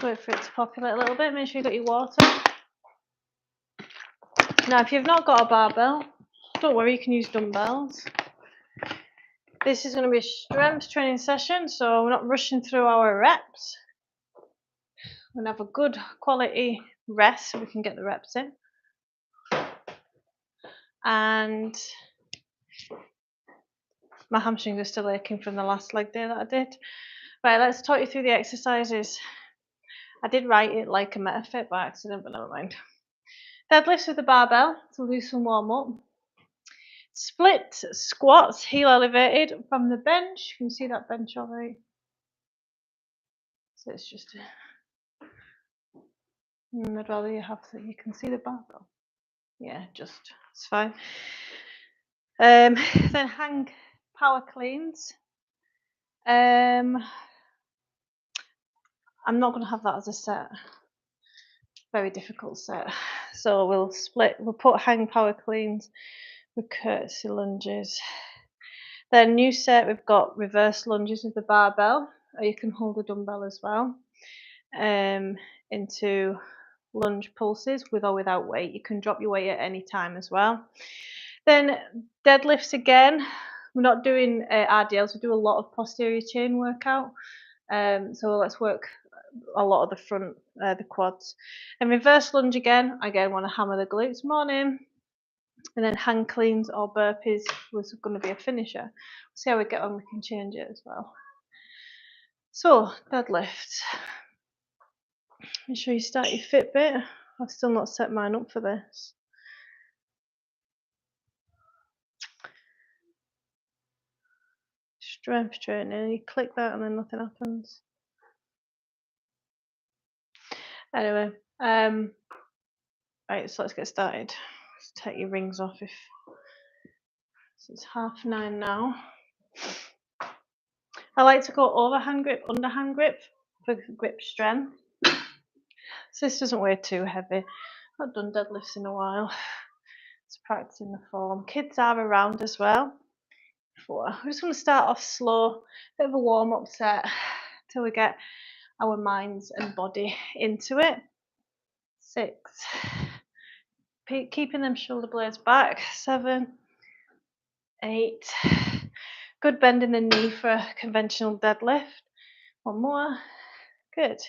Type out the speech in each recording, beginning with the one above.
Wait for it to populate a little bit. Make sure you got your water. Now, if you've not got a barbell, don't worry, you can use dumbbells. This is going to be a strength training session, so we're not rushing through our reps. We're going to have a good quality rest so we can get the reps in. And my hamstrings are still aching from the last leg day that I did. Right, let's talk you through the exercises. I did write it like a MetaFit by accident, but never mind. Deadlifts with the barbell, so we'll do some warm up. Split squats, heel elevated from the bench. Can you see that bench all right? So it's just, I'd rather you have so you can see the barbell. Yeah, just, it's fine. Then hang power cleans. I'm not going to have that as a set. Very difficult set. So we'll put hang power cleans with curtsy lunges. Then new set, we've got reverse lunges with the barbell, or you can hold a dumbbell as well, into lunge pulses with or without weight. You can drop your weight at any time as well. Then deadlifts again. We're not doing RDLs, we do a lot of posterior chain workout. So let's work a lot of the front, the quads. And reverse lunge again want to hammer the glutes. Morning. And then hang cleans or burpees was going to be a finisher. See how we get on, we can change it as well. So, deadlifts. Make sure you start your Fitbit. I've still not set mine up for this. Strength training, you click that and then nothing happens. Anyway, right, so let's get started. Let's take your rings off if so it's 9:30 now. I like to go overhand grip, underhand grip for grip strength. So this doesn't weigh too heavy. I've not done deadlifts in a while. It's practicing the form. Kids are around as well. We're just going to start off slow, bit of a warm-up set till we get our minds and body into it. 6. Keeping them shoulder blades back. 7, 8. Good bend in the knee for a conventional deadlift. One more. Good.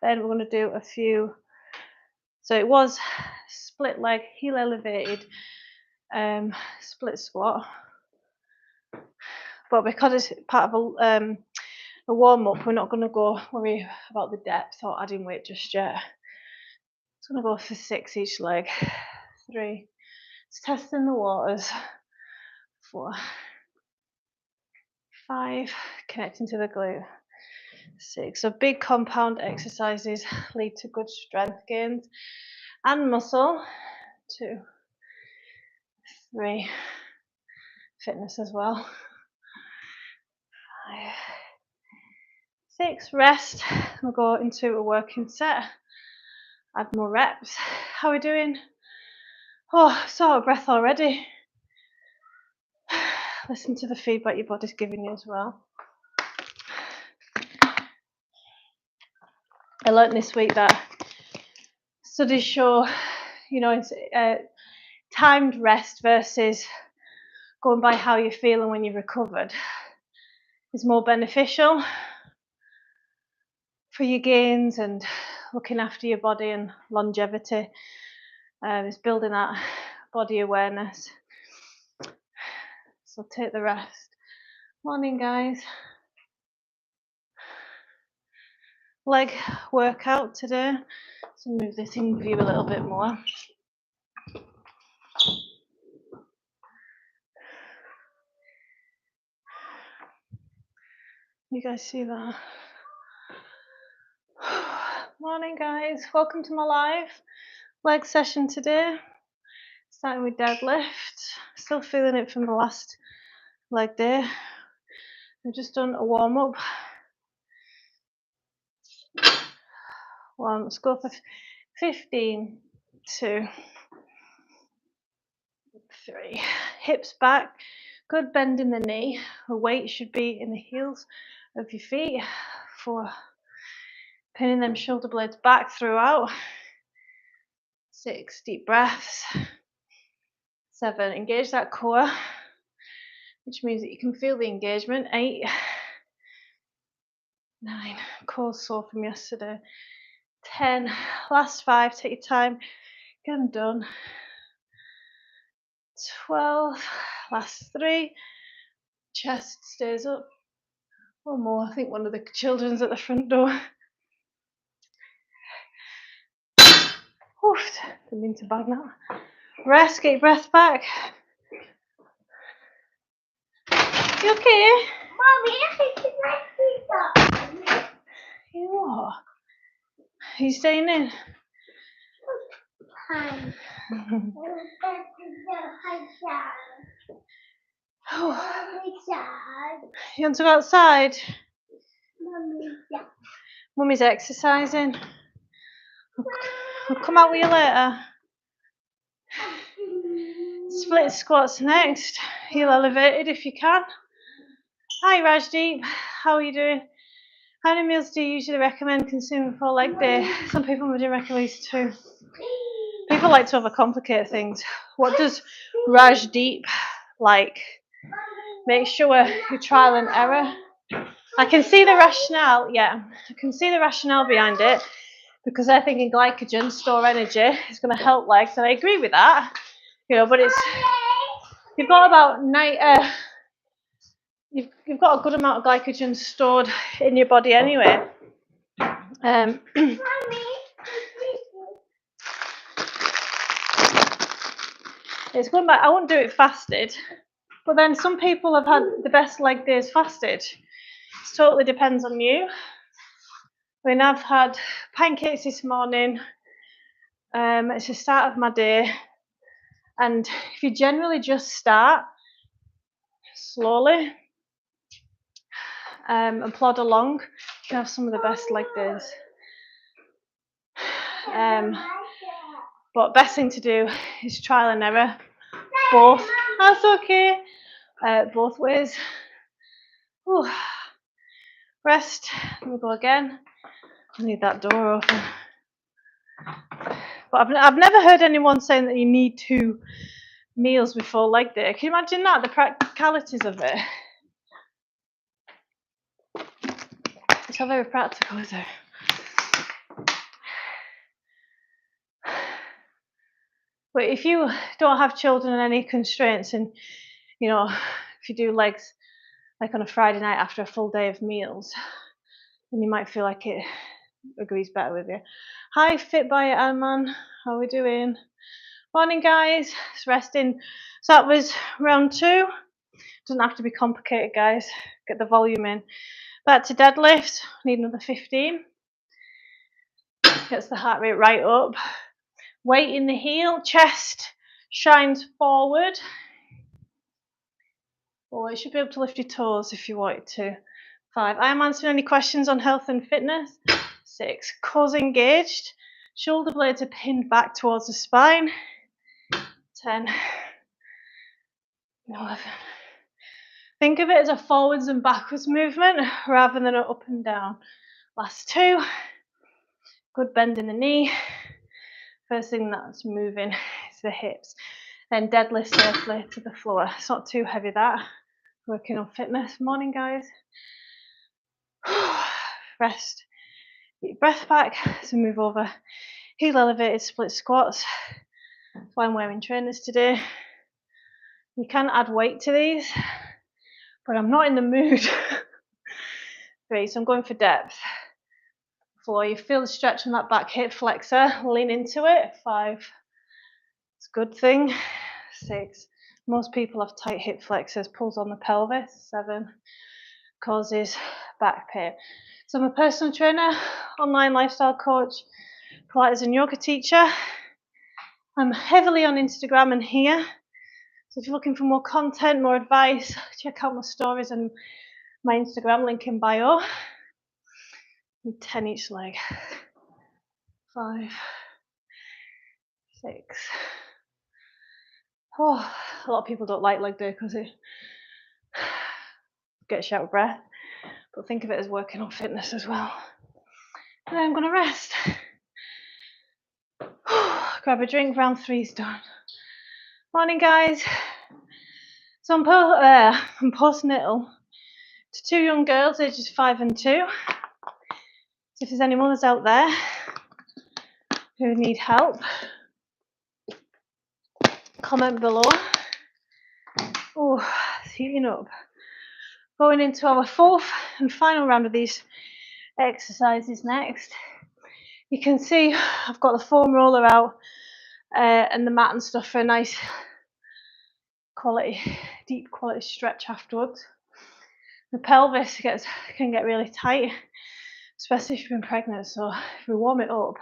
Then we're going to do a few. So it was split leg, heel elevated, split squat. But because it's part of a warm up, we're not going to worry about the depth or adding weight just yet. It's going to go for 6 each leg. 3. It's testing the waters. 4. 5. Connecting to the glute. 6. So big compound exercises lead to good strength gains and muscle. 2. 3. Fitness as well. 5. 6. Rest. We'll go into a working set. Add more reps. How are we doing? Oh, so out of breath already. Listen to the feedback your body's giving you as well. I learned this week that studies show, it's timed rest versus going by how you're feeling when you've recovered is more beneficial for your gains and looking after your body and longevity. It's building that body awareness. So take the rest. Morning, guys. Leg workout today. So move this in view a little bit more. You guys see that? Morning, guys. Welcome to my live leg session today. Starting with deadlift. Still feeling it from the last leg day. I've just done a warm up. Let's go for 15, 2, 3. Hips back. Good bend in the knee. The weight should be in the heels of your feet. 4, pinning them shoulder blades back throughout. 6, deep breaths. 7, engage that core, which means that you can feel the engagement. 8, 9, core sore from yesterday. 10, last 5, take your time, get them done. 12, last 3, chest stays up. One more, I think one of the children's at the front door. Oof, didn't mean to bang that. Rest, get your breath back. You okay? Mommy, I can my feet up. You are. Are you staying in? Hi. You want to go outside? Mommy, Mummy's exercising. I'll come out with you later. Split squats next. Heel elevated if you can. Hi Rajdeep, how are you doing? How many meals do you usually recommend consuming before leg day? Some people would recommend these 2. People like to overcomplicate things. What does Rajdeep like? Make sure you trial and error. I can see the rationale, I can see the rationale behind it, because they're thinking glycogen, store energy, is going to help legs, and I agree with that. But it's, you've got about you've got a good amount of glycogen stored in your body anyway. It's going back. I wouldn't do it fasted, but then some people have had the best leg days fasted. It totally depends on you. I mean, I've had pancakes this morning. It's the start of my day, and if you generally just start slowly and plod along, you can have some of the best leg days. But best thing to do is trial and error. Both. That's okay. Both ways. Ooh. Rest. We'll go again. I need that door open. But I've never heard anyone saying that you need 2 meals before leg day. Can you imagine that? The practicalities of it. It's not very practical, is it? But if you don't have children and any constraints, and if you do legs like on a Friday night after a full day of meals, then you might feel like it agrees better with you. Hi, Fit by Anman. How are we doing? Morning, guys. It's resting. So that was round 2. Doesn't have to be complicated, guys. Get the volume in. Back to deadlifts. Need another 15. Gets the heart rate right up. Weight in the heel. Chest shines forward. Or you should be able to lift your toes if you wanted to. 5. I'm answering any questions on health and fitness. 6. Core's engaged. Shoulder blades are pinned back towards the spine. 10. 11. Think of it as a forwards and backwards movement rather than an up and down. Last 2. Good bend in the knee. First thing that's moving is the hips. Then deadlift safely to the floor. It's not too heavy, that. Working on fitness. Morning, guys. Rest. Get your breath back as we move over. Heel elevated split squats. That's why I'm wearing trainers today. You can add weight to these, but I'm not in the mood. 3, so I'm going for depth. 4, you feel the stretch on that back hip flexor, lean into it. 5, it's a good thing. 6, most people have tight hip flexors, pulls on the pelvis. 7, causes back pain. So I'm a personal trainer, online lifestyle coach, Pilates and yoga teacher. I'm heavily on Instagram and here. So if you're looking for more content, more advice, check out my stories and my Instagram link in bio. 10 each leg. 5, 6. Oh, a lot of people don't like leg day because it gets you out of breath. but think of it as working on fitness as well. And then I'm going to rest. Grab a drink, round 3's done. Morning, guys. So I'm postnatal to 2 young girls, ages 5 and 2. So if there's any mothers out there who need help, comment below. Oh, it's heating up. Going into our 4th and final round of these exercises next. You can see I've got the foam roller out and the mat and stuff for a nice deep quality stretch afterwards. The pelvis can get really tight, especially if you've been pregnant, so if we warm it up,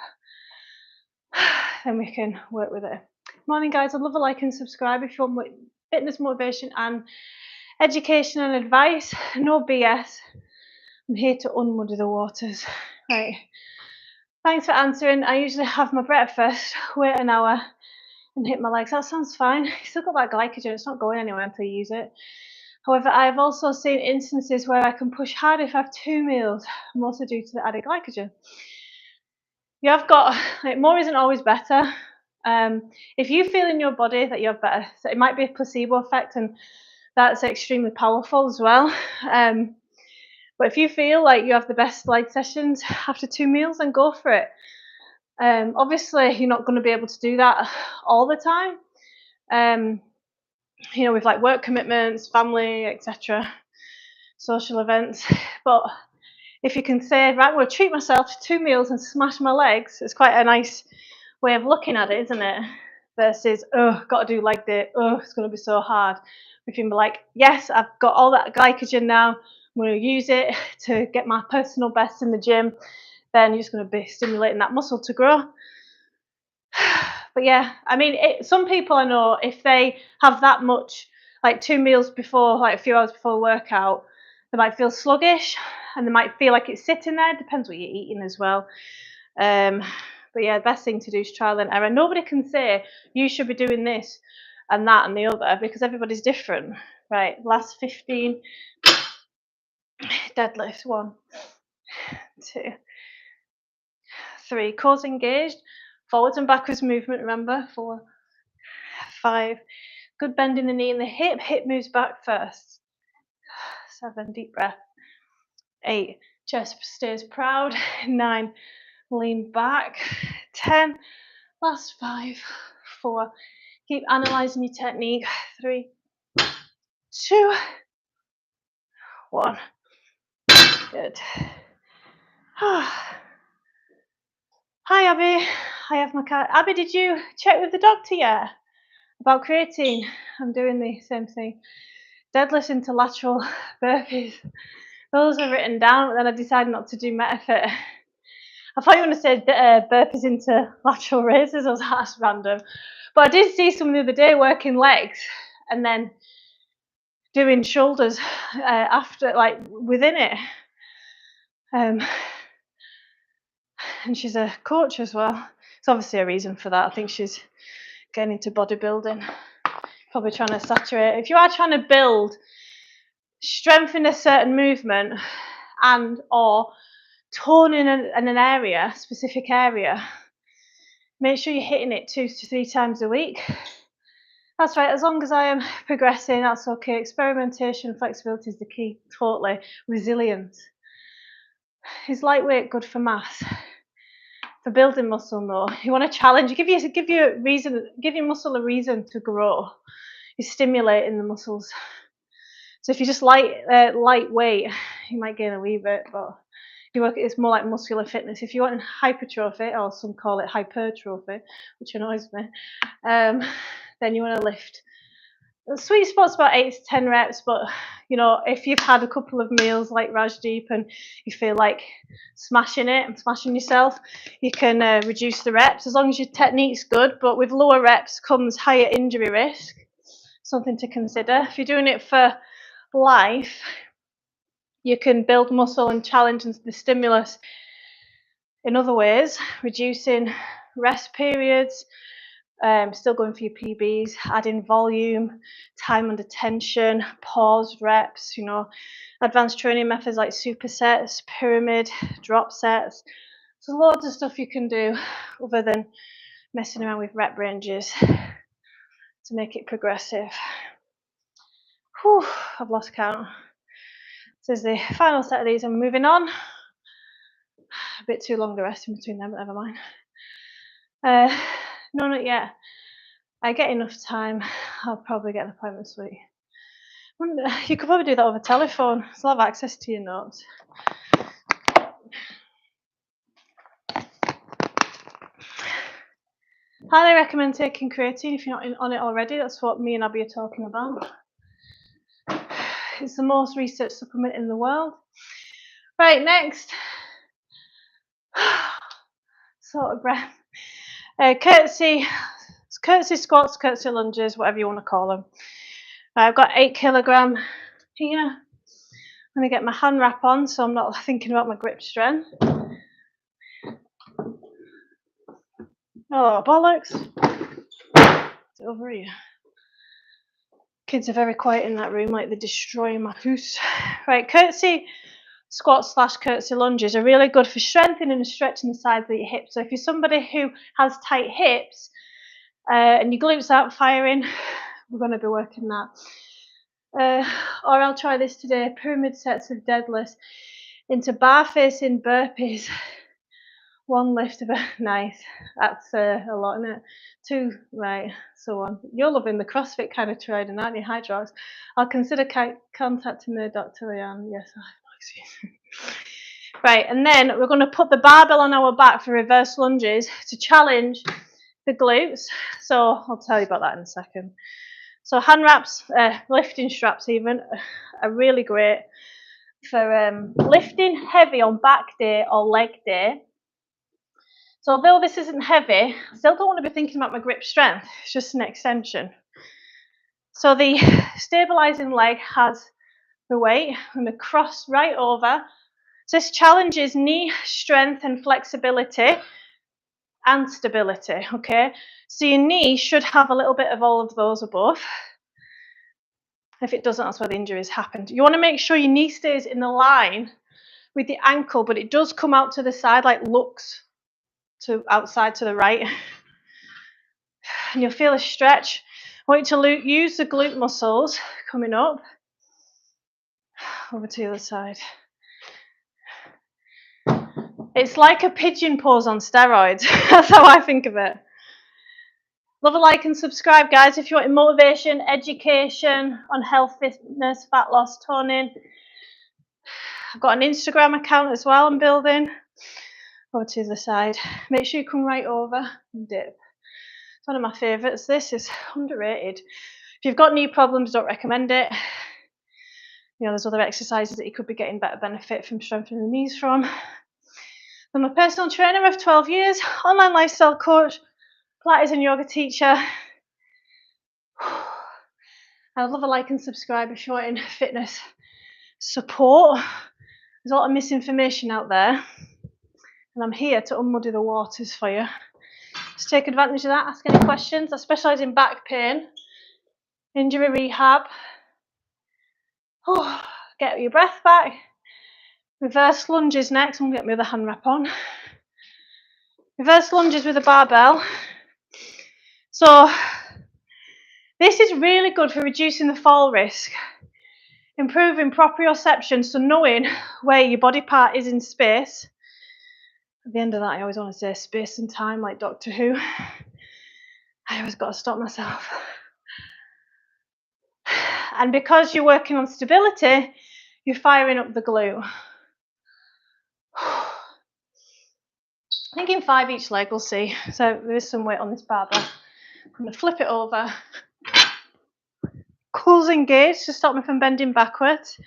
then we can work with it. Morning, guys. I'd love a like and subscribe if you want fitness motivation and education and advice. No BS. I'm here to unmuddy the waters. Right. Thanks for answering. I usually have my breakfast, wait an hour, and hit my legs. That sounds fine. You still got that glycogen. It's not going anywhere until you use it. However, I've also seen instances where I can push hard if I have 2 meals, mostly due to the added glycogen. You have got, more isn't always better. If you feel in your body that you're better, so it might be a placebo effect, and that's extremely powerful as well. But if you feel like you have the best leg sessions after 2 meals, then go for it. Obviously, you're not going to be able to do that all the time. With like work commitments, family, etc., social events. But if you can say, right, I'm going to treat myself to 2 meals and smash my legs, it's quite a nice way of looking at it, isn't it? Versus, oh, got to do leg day, oh, it's going to be so hard. We can be like, yes, I've got all that glycogen now, I'm going to use it to get my personal best in the gym. Then you're just going to be stimulating that muscle to grow. But yeah, I mean, some people I know, if they have that much, like 2 meals before, like a few hours before a workout, they might feel sluggish and they might feel like it's sitting there. Depends what you're eating as well. But yeah, the best thing to do is trial and error. Nobody can say you should be doing this and that and the other because everybody's different. Right, last 15 deadlifts. 1, 2, 3. Cores engaged. Forwards and backwards movement, remember. 4, 5. Good bend in the knee and the hip. Hip moves back first. 7. Deep breath. 8. Chest stays proud. 9. Lean back. 10. Last 5. 4. Keep analysing your technique. 3, 2, 1. Good. Hi, Abby. I have my cat. Abby, did you check with the doctor yet about creatine? I'm doing the same thing. Deadlifts into lateral burpees. Those are written down, but then I decided not to do MetaFit. I thought you were going to say burpees into lateral raises. I was like, that's random. But I did see someone the other day working legs and then doing shoulders after, like within it. And she's a coach as well. There's obviously a reason for that. I think she's getting into bodybuilding, probably trying to saturate. If you are trying to build strength in a certain movement and or tone in an area, specific area, make sure you're hitting it 2 to 3 times a week. That's right, as long as I am progressing, that's okay. Experimentation, flexibility is the key, totally. Resilience. Is lightweight good for mass? For building muscle, no. You want to challenge, give your muscle a reason to grow. You're stimulating the muscles. So if you're just lightweight, you might gain a wee bit, but it's more like muscular fitness. If you want hypertrophy, or some call it hypertrophy, which annoys me, then you want to lift. The sweet spot's about 8 to 10 reps, but if you've had a couple of meals like Rajdeep and you feel like smashing yourself, you can reduce the reps as long as your technique's good. But with lower reps comes higher injury risk, something to consider. If you're doing it for life, you can build muscle and challenge the stimulus in other ways, reducing rest periods, Still going for your PBs, adding volume, time under tension, pause reps, advanced training methods like supersets, pyramid, drop sets. So loads of stuff you can do other than messing around with rep ranges to make it progressive. Whew, I've lost count. This is the final set of these. I'm moving on. A bit too long to rest in between them, but never mind. No, not yet. I get enough time. I'll probably get an appointment suite. You could probably do that over telephone. Still have access to your notes. Highly recommend taking creatine if you're not on it already. That's what me and Abby are talking about. It's the most researched supplement in the world. Right, next. Sort of breath. Curtsy squats, curtsy lunges, whatever you want to call them. I've got 8 kilogram here. I'm going to get my hand wrap on so I'm not thinking about my grip strength. Oh, bollocks. It's over here. Kids are very quiet in that room, like they're destroying my house. Right, curtsy squats / curtsy lunges are really good for strengthening and stretching the sides of your hips. So if you're somebody who has tight hips and your glutes aren't firing, we're going to be working that. Or I'll try this today, pyramid sets of deadlifts into bar facing burpees. 1 lift of a nice. That's a lot, isn't it? 2, right, so on. You're loving the CrossFit kind of training, aren't you, Hydrox? I'll consider contacting the Dr. Leanne. Yes, right, and then we're going to put the barbell on our back for reverse lunges to challenge the glutes. So I'll tell you about that in a second. So hand wraps, lifting straps even, are really great for lifting heavy on back day or leg day. So although this isn't heavy, I still don't want to be thinking about my grip strength. It's just an extension. So the stabilizing leg has the weight. I'm going to cross right over. So this challenges knee strength and flexibility and stability, okay? So your knee should have a little bit of all of those above. If it doesn't, that's where the injuries happened. You want to make sure your knee stays in the line with the ankle, but it does come out to the side, like looks to outside to the right. And you'll feel a stretch. I want you to use the glute muscles coming up over to the other side. It's like a pigeon pose on steroids. That's how I think of it. Love a like and subscribe, guys, if you want motivation, education on health, fitness, fat loss, toning. I've got an Instagram account as well I'm building. Over to the side. Make sure you come right over and dip. It's one of my favourites. This is underrated. If you've got knee problems, don't recommend it. There's other exercises that you could be getting better benefit from strengthening the knees from. I'm a personal trainer of 12 years, online lifestyle coach, Pilates and yoga teacher. I would love a like and subscribe if you're in fitness support. There's a lot of misinformation out there, and I'm here to unmuddy the waters for you. Just take advantage of that, ask any questions. I specialise in back pain, injury rehab. Get your breath back. Reverse lunges next. I'm going to get my other hand wrap on. Reverse lunges with a barbell. So this is really good for reducing the fall risk, improving proprioception, so knowing where your body part is in space. At the end of that, I always want to say space and time, like Doctor Who. I always got to stop myself. And because you're working on stability, you're firing up the glute. I think in 5 each leg, we'll see. So there is some weight on this barbell. I'm going to flip it over. Coils engaged to stop me from bending backwards. I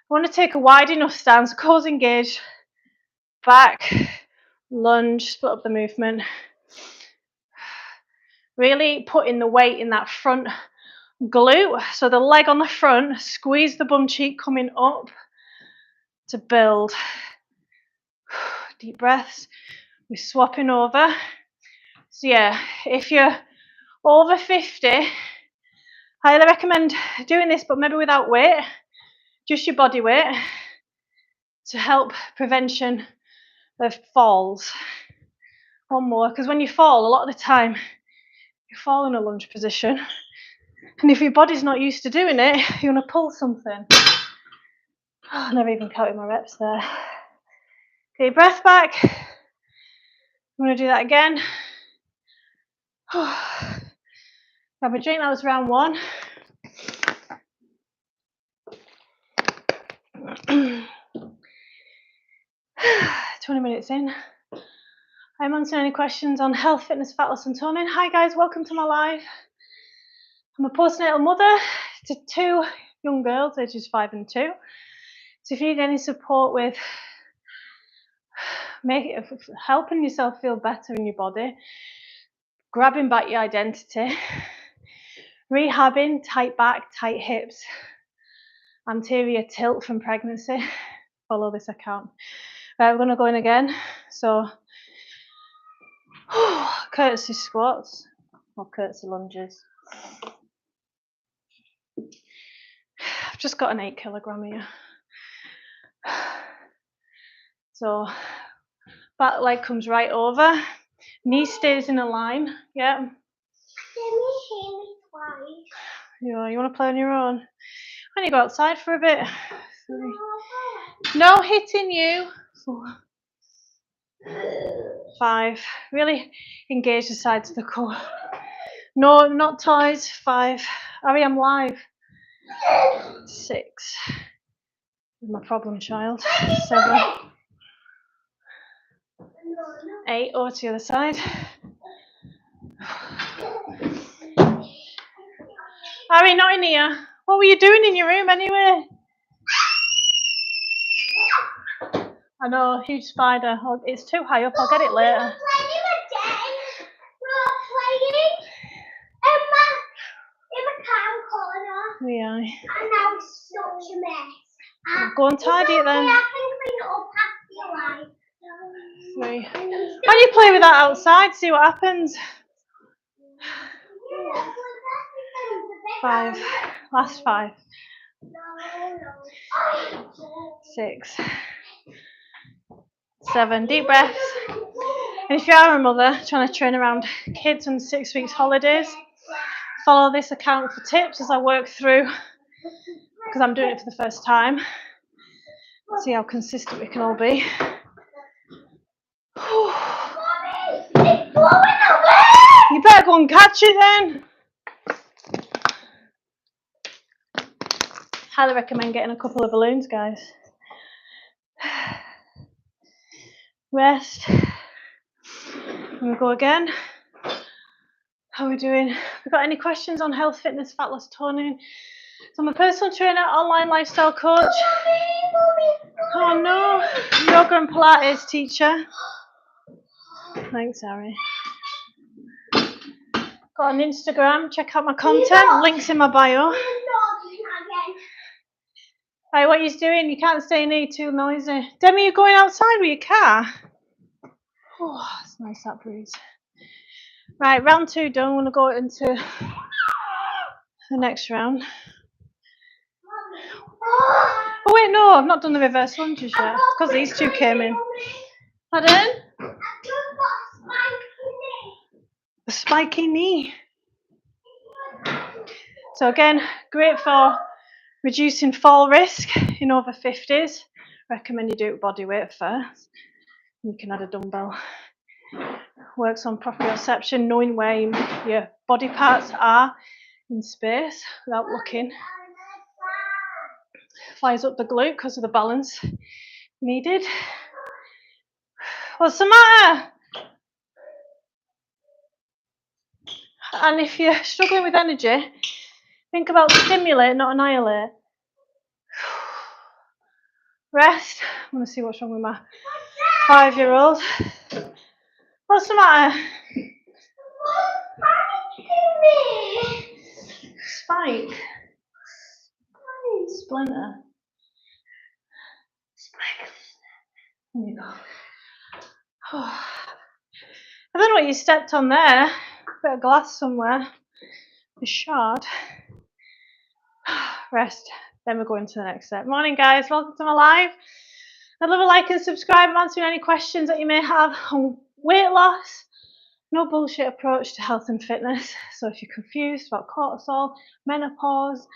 want to take a wide enough stance. Coils engaged. Back. Lunge. Split up the movement. Really putting the weight in that front glute. So the leg on the front. Squeeze the bum cheek coming up to build. Deep breaths. We're swapping over. So yeah, if you're Over 50, I highly recommend doing this, but maybe without weight, just your body weight, to help prevention of falls. One more, because when you fall, a lot of the time, you fall in a lunge position, and if your body's not used to doing it, you want to pull something. Oh, I never even counted my reps there. Get your breath back. I'm going to do that again. Grab a drink, that was round 1. "20 minutes in. I'm answering any questions on health, fitness, fat loss and toning. Hi guys, welcome to my live. I'm a postnatal mother to 2 young girls, ages 5 and 2. So if you need any support with helping yourself feel better in your body, grabbing back your identity, rehabbing tight back, tight hips, anterior tilt from pregnancy, follow this account. Right, we're going to go in again. So, curtsy squats or curtsy lunges. I've just got an 8 kilogram here. So, back leg comes right over, knee stays in a line. Yeah. Let me hear me twice. You want to play on your own? I need to go outside for a bit. 3. No hitting you. 4. 5. Really engage the sides of the core. No, not toys. 5. Harry, I'm live. 6. My problem child. 7. 8. Over to the other side. Harry, not in here. What were you doing in your room anyway? I know, huge spider. It's too high up. I'll get it later. We're playing in my town corner. Yeah. And now it's such a mess. Go and tidy it then. I can clean it up after you like. 3. Why don't you play with that outside? See what happens. 5. Last 5. 6. 7. Deep breaths. And if you are a mother trying to train around kids on 6 weeks holidays, follow this account for tips as I work through, because I'm doing it for the first time. See how consistent we can all be. You better go and catch it then. Highly recommend getting a couple of balloons, guys. Rest. And we go again. How are we doing? Have we got any questions on health, fitness, fat loss, toning? So I'm a personal trainer, online lifestyle coach. Oh no, yoga and Pilates teacher. Thanks, Harry. Got an Instagram, check out my content, links in my bio. Right, what are you doing? You can't stay in here, too noisy. Demi, you're going outside with your car? Oh, it's nice, that breeze. Right, round 2 done. I'm going to go into the next round. Oh wait, no, I've not done the reverse lunges yet, because these 2 came in. Pardon? A spiky knee. So again, great for reducing fall risk in over 50s. Recommend you do it with body weight first. You can add a dumbbell. Works on proprioception, knowing where your body parts are in space without looking. Fires up the glute because of the balance needed. What's the matter? And if you're struggling with energy, think about stimulate, not annihilate. Rest. I'm going to see what's wrong with my 5-year-old. What's the matter? Spike. Splinter. There you go. I don't know what you stepped on there. bit of glass somewhere. A shard. Rest. Then we're going to the next set. Morning, guys. Welcome to my live. I'd love a like and subscribe. I'm answering any questions that you may have on weight loss. No bullshit approach to health and fitness. So if you're confused about cortisol, menopause,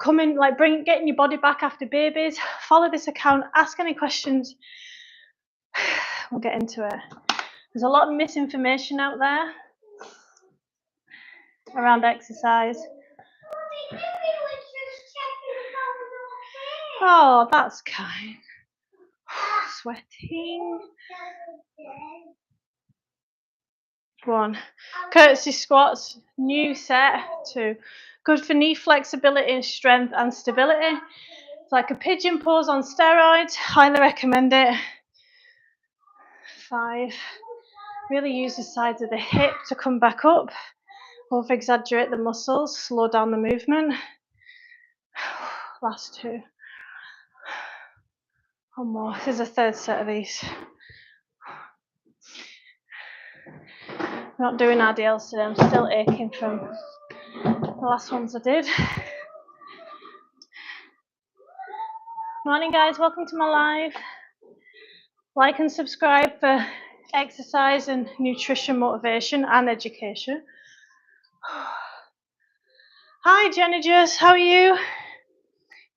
getting your body back after babies, follow this account, ask any questions. We'll get into it. There's a lot of misinformation out there around exercise. Oh, that's kind. Sweating. Go on. Curtsy squats, new set 2. Good for knee flexibility, strength and stability. It's like a pigeon pose on steroids. Highly recommend it. 5. Really use the sides of the hip to come back up. Over exaggerate the muscles, slow down the movement. Last 2. One more. This is a third set of these. I'm not doing RDLs today. I'm still aching from the last ones I did. Morning, guys. Welcome to my live. Like and subscribe for exercise and nutrition motivation and education. Hi, Jenny Jess. How are you?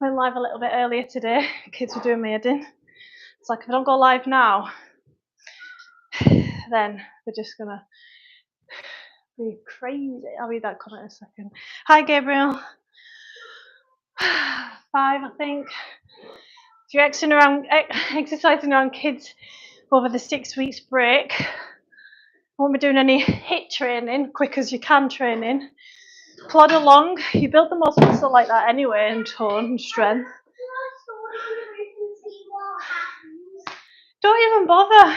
Went live a little bit earlier today. Kids were doing my head in. It's like if I don't go live now, then they're just gonna be crazy. I'll read that comment in a second. Hi, Gabriel. 5, I think. If you're exercising around kids over the 6 weeks break, I won't be doing any HIIT training, quick as you can training. Plod along. You build the most muscle like that anyway, and tone and strength. Don't even bother,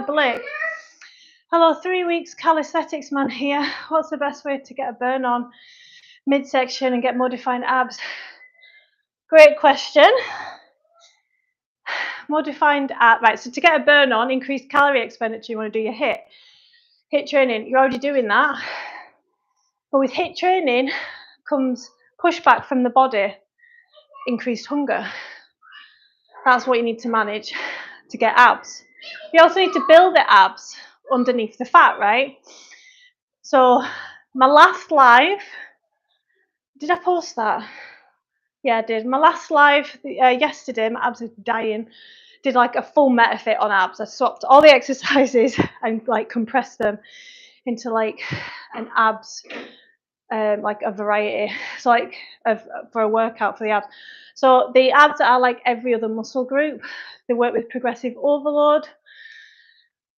Blake. Hello, 3 weeks calisthenics man here. What's the best way to get a burn on midsection and get modified abs? Great question. Modified abs, right, so to get a burn on, increased calorie expenditure, you want to do your HIIT training. You're already doing that. But with HIIT training comes pushback from the body, increased hunger. That's what you need to manage to get abs. You also need to build the abs underneath the fat, right? So my last live, did I post that? Yeah, I did. My last live yesterday, my abs are dying. Did like a full metafit on abs. I swapped all the exercises and like compressed them into like an abs, like a variety. So like for a workout for the abs. So the abs are like every other muscle group. They work with progressive overload.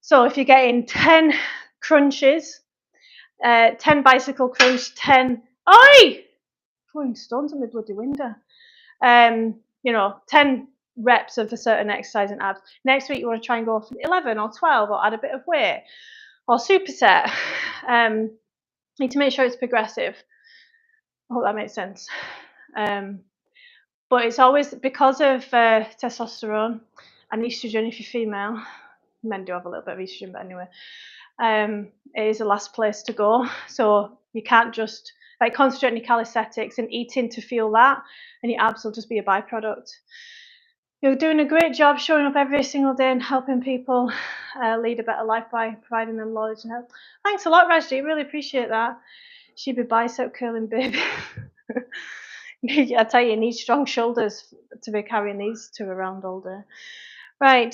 So if you're getting 10 crunches, 10 bicycle crunch, 10, oi! Throwing stones at my bloody window. 10 reps of a certain exercise in abs. Next week you want to try and go for 11 or 12 or add a bit of weight or superset. Need to make sure it's progressive. I hope that makes sense. But it's always because of testosterone and estrogen if you're female. Men do have a little bit of estrogen, but anyway. It is the last place to go. So you can't just like concentrate on your calisthenics and eating to fuel that, and your abs will just be a byproduct. You're doing a great job showing up every single day and helping people lead a better life by providing them knowledge and help. Thanks a lot, Rajdi. Really appreciate that. She'd be bicep curling, baby. I tell you, you need strong shoulders to be carrying these two around all day. Right,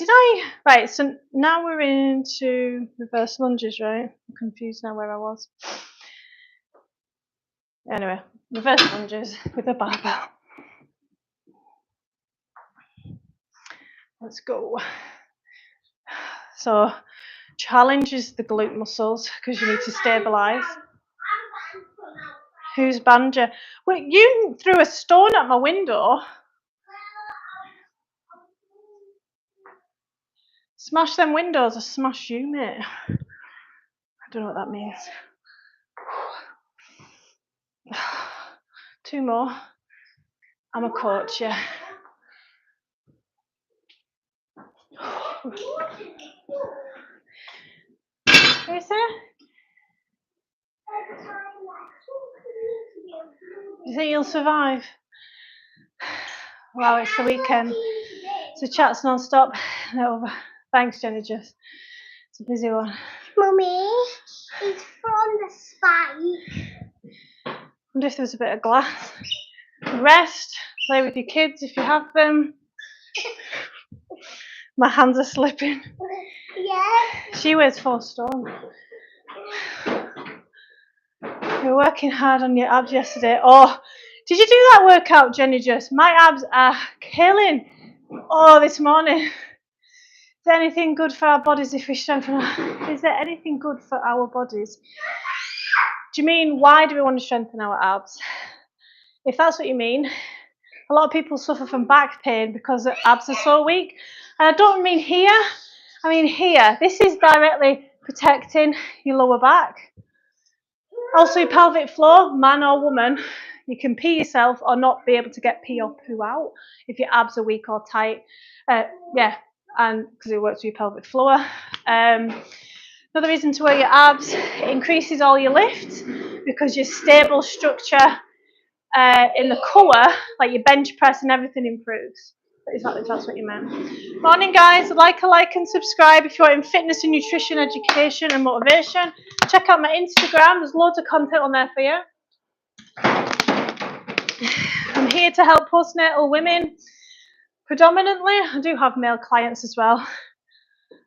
right, so now we're into reverse lunges, right? I'm confused now where I was. Anyway, reverse lunges with a barbell. Let's go. So, challenges the glute muscles because you need to stabilize. Who's banned you? Wait, you threw a stone at my window. Smash them windows or smash you, mate. I don't know what that means. 2 more. I'm a coach, yeah. Who's there? Do you think you'll survive? Wow, it's the weekend, so chat's non-stop. No, thanks, Jenny. Just it's a busy one. Mummy, it's from the spike. I wonder if there's a bit of glass. Rest, play with your kids if you have them. My hands are slipping. Yes. She weighs 4 stone. You were working hard on your abs yesterday. Oh, did you do that workout, Jenny? Just my abs are killing. Oh, this morning. Is there anything good for our bodies if we strengthen our... Is there anything good for our bodies? Do you mean why do we want to strengthen our abs? If that's what you mean, a lot of people suffer from back pain because their abs are so weak. And I don't mean here, I mean here. This is directly protecting your lower back. Also your pelvic floor, man or woman, you can pee yourself or not be able to get pee or poo out if your abs are weak or tight. Yeah, and because it works with your pelvic floor. Another reason to wear your abs, it increases all your lift because your stable structure in the core, like your bench press and everything improves. If that's what you meant. Morning guys, like and subscribe if you're in fitness and nutrition, education and motivation. Check out my Instagram, there's loads of content on there for you. I'm here to help postnatal women. Predominantly, I do have male clients as well.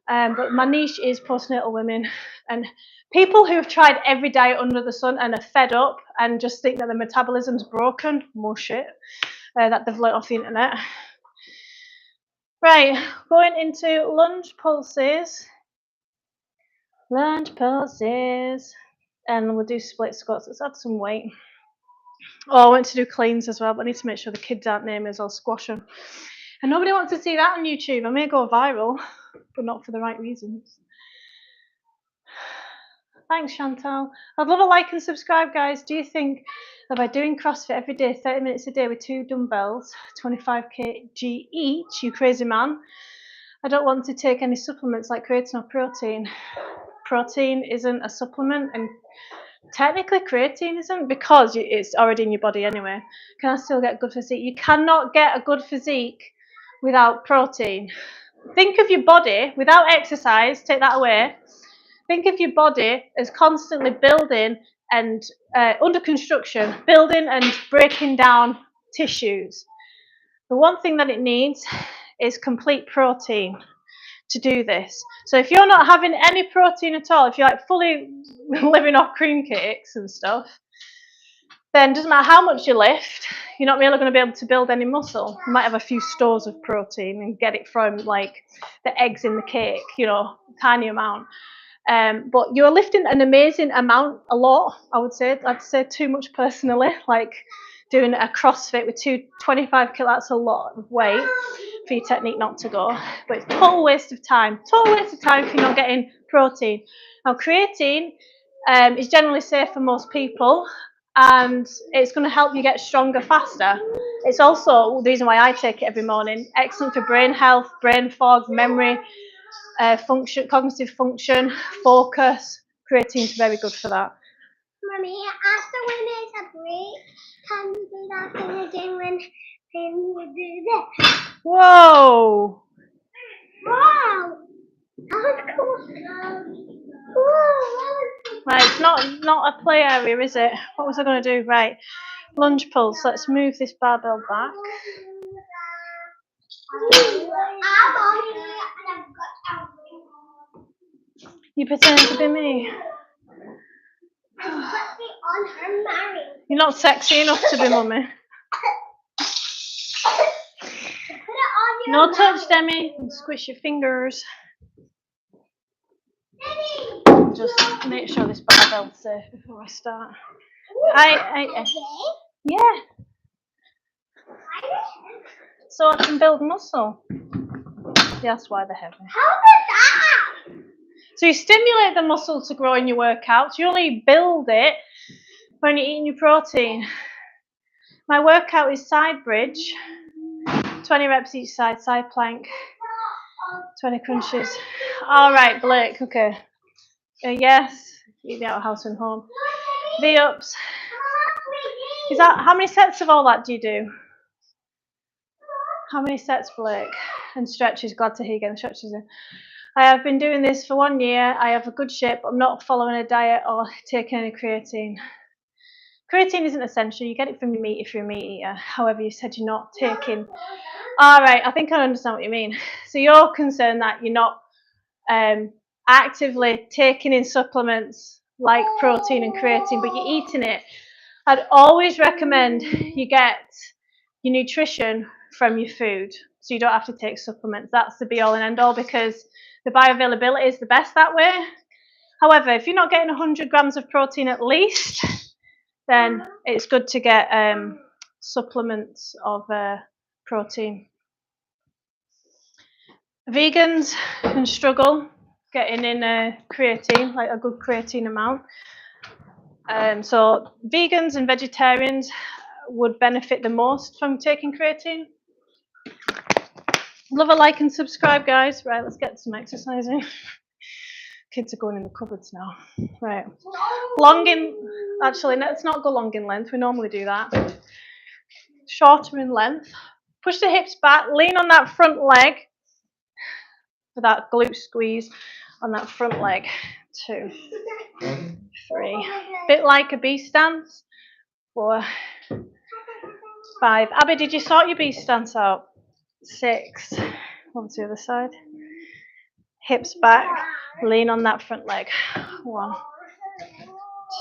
But my niche is postnatal women and people who have tried every diet under the sun and are fed up and just think that their metabolism's broken, more shit, that they've learnt off the internet. Right, going into lunge pulses. Lunge pulses. And we'll do split squats. Let's add some weight. Oh, I went to do cleans as well, but I need to make sure the kids aren't near me as I'll squash them. And nobody wants to see that on YouTube. I may go viral, but not for the right reasons. Thanks, Chantal. I'd love a like and subscribe, guys. Do you think that by doing CrossFit every day, 30 minutes a day with 2 dumbbells, 25 kg each, you crazy man, I don't want to take any supplements like creatine or protein. Protein isn't a supplement, and technically creatine isn't because it's already in your body anyway. Can I still get good physique? You cannot get a good physique without protein. Think of your body without exercise, take that away. Think of your body as constantly building and under construction, building and breaking down tissues. The one thing that it needs is complete protein to do this. So if you're not having any protein at all, if you're like fully living off cream cakes and stuff, then it doesn't matter how much you lift, you're not really going to be able to build any muscle. You might have a few stores of protein and get it from like the eggs in the cake, you know, tiny amount. But you're lifting an amazing amount, a lot, I would say. I'd say too much personally, like doing a CrossFit with 25 kilos, that's a lot of weight for your technique not to go. But it's total waste of time. Total waste of time if you're not getting protein. Now, creatine is generally safe for most people, and it's going to help you get stronger faster. It's also the reason why I take it every morning. Excellent for brain health, brain fog, memory, function, cognitive function, focus. Creatine's very good for that. Mommy, after when there's a break, can you do that thing again when you do this? Whoa! Wow! That was cool. Whoa! Right, it's not a play area, is it? What was I going to do? Right, lunge pulse. Let's move this barbell back. You pretend to be me. You're not sexy enough to be mummy. No touch, Demi. Squish your fingers. Just make sure this barbell's safe before I start. Yeah. So I can build muscle. That's why they're heavy. How is that? So you stimulate the muscle to grow in your workouts. You only build it when you're eating your protein. My workout is side bridge, 20 reps each side, side plank, 20 crunches. All right, Blake, okay. Yes, eat the outhouse and home. V-ups. Is that, how many sets of all that do you do? How many sets, Blake? And stretches, glad to hear you getting stretches in. I have been doing this for 1 year. I have a good shape. I'm not following a diet or taking any creatine. Creatine isn't essential. You get it from your meat if you're a meat eater. However, you said you're not taking. All right, I think I understand what you mean. So you're concerned that you're not actively taking in supplements like protein and creatine, but you're eating it. I'd always recommend you get your nutrition from your food, so you don't have to take supplements. That's the be all and end all, because the bioavailability is the best that way. However, if you're not getting 100 grams of protein at least, then it's good to get supplements of protein. Vegans can struggle getting in creatine, like a good creatine amount. So vegans and vegetarians would benefit the most from taking creatine. Love a like and subscribe, guys. Right, let's get some exercising. Kids are going in the cupboards now. Right. Long in, actually, let's not go long in length. We normally do that. Shorter in length. Push the hips back. Lean on that front leg for that glute squeeze on that front leg. 2, 3. Bit like a B stance. 4, 5. Abby, did you sort your B stance out? 6. Over to the other side. Hips back. Lean on that front leg. 1,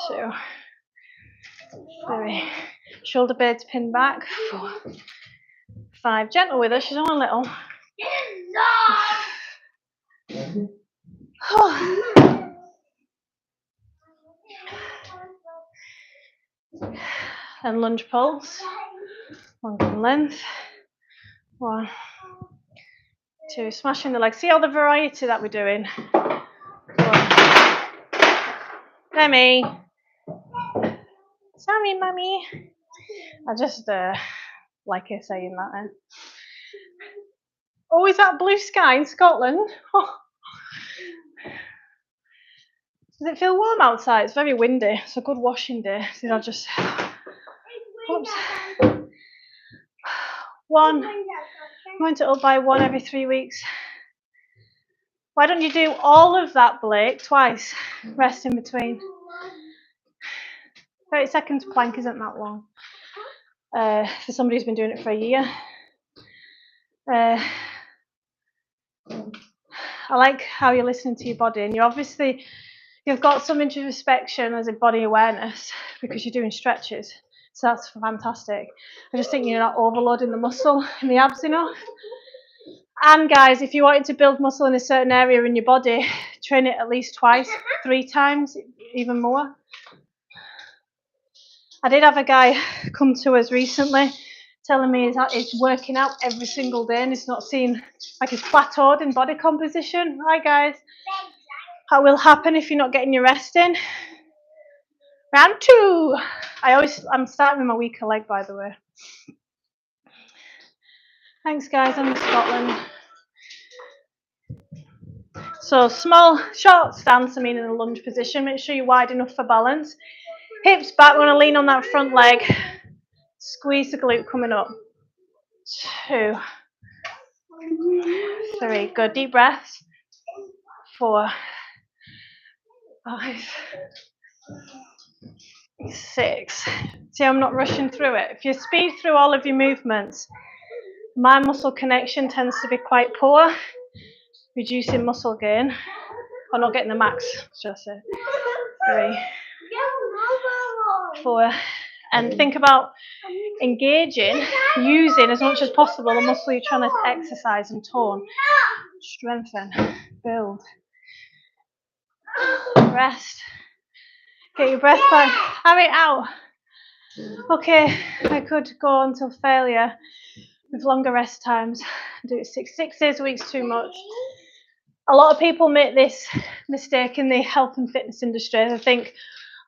2, 3. Shoulder blades pin back. 4, 5. Gentle with her. She's on a little. And lunge pulse. Long in length. 1, 2. Smashing the legs. See all the variety that we're doing. 1. Demi. Sorry, mummy. I just like her saying that then. Oh, is that blue sky in Scotland? Oh. Does it feel warm outside? It's very windy. It's a good washing day. So I'll just. Oops. 1. I'm going to up by 1 every 3 weeks. Why don't you do all of that, Blake, twice? Rest in between. 30 seconds plank isn't that long. For somebody who's been doing it for a year. I like how you're listening to your body, and you've got some introspection as a body awareness because you're doing stretches. So that's fantastic. I just think you're not overloading the muscle in the abs enough. And guys, if you wanted to build muscle in a certain area in your body, train it at least twice, 3 times, even more. I did have a guy come to us recently telling me he's working out every single day and he's not seen, like, he's plateaued in body composition. Hi guys. That will happen if you're not getting your rest in. Round 2. I'm starting with my weaker leg, by the way. Thanks guys, I'm in Scotland. So short stance, in a lunge position. Make sure you're wide enough for balance. Hips back, we want to lean on that front leg. Squeeze the glute coming up. 2, 3, good. Deep breaths. 4, 5, 6. See, I'm not rushing through it. If you speed through all of your movements, my muscle connection tends to be quite poor, reducing muscle gain, or not getting the max, should I say. 3, 4, and think about engaging, using as much as possible the muscle you're trying to exercise and tone, strengthen, build, rest, get your breath back, have it out. Okay, I could go until failure with longer rest times. Do it 6 days a week is too much. A lot of people make this mistake in the health and fitness industry. They think,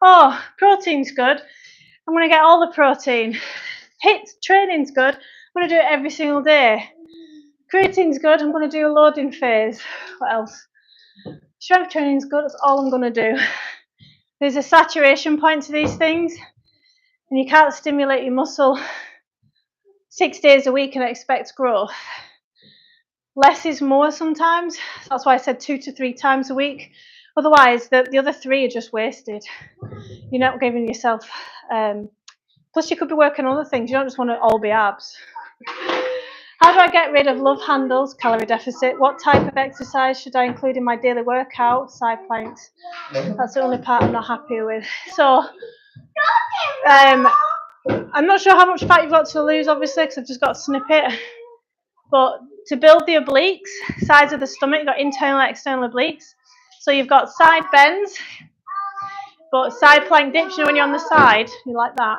oh, protein's good, I'm going to get all the protein. HIIT training's good, I'm going to do it every single day. Creatine's good, I'm going to do a loading phase. What else? Strength training's good, that's all I'm going to do. There's a saturation point to these things. And you can't stimulate your muscle 6 days a week and expect growth. Less is more sometimes. That's why I said 2 to 3 times a week. Otherwise, the other 3 are just wasted. You're not giving yourself... plus, you could be working on other things. You don't just want to all be abs. How do I get rid of love handles, calorie deficit? What type of exercise should I include in my daily workout? Side planks. That's the only part I'm not happy with. So, I'm not sure how much fat you've got to lose, obviously, because I've just got a snippet. But to build the obliques, sides of the stomach, you've got internal and external obliques. So you've got side bends, but side plank dips, you know, when you're on the side, you like that.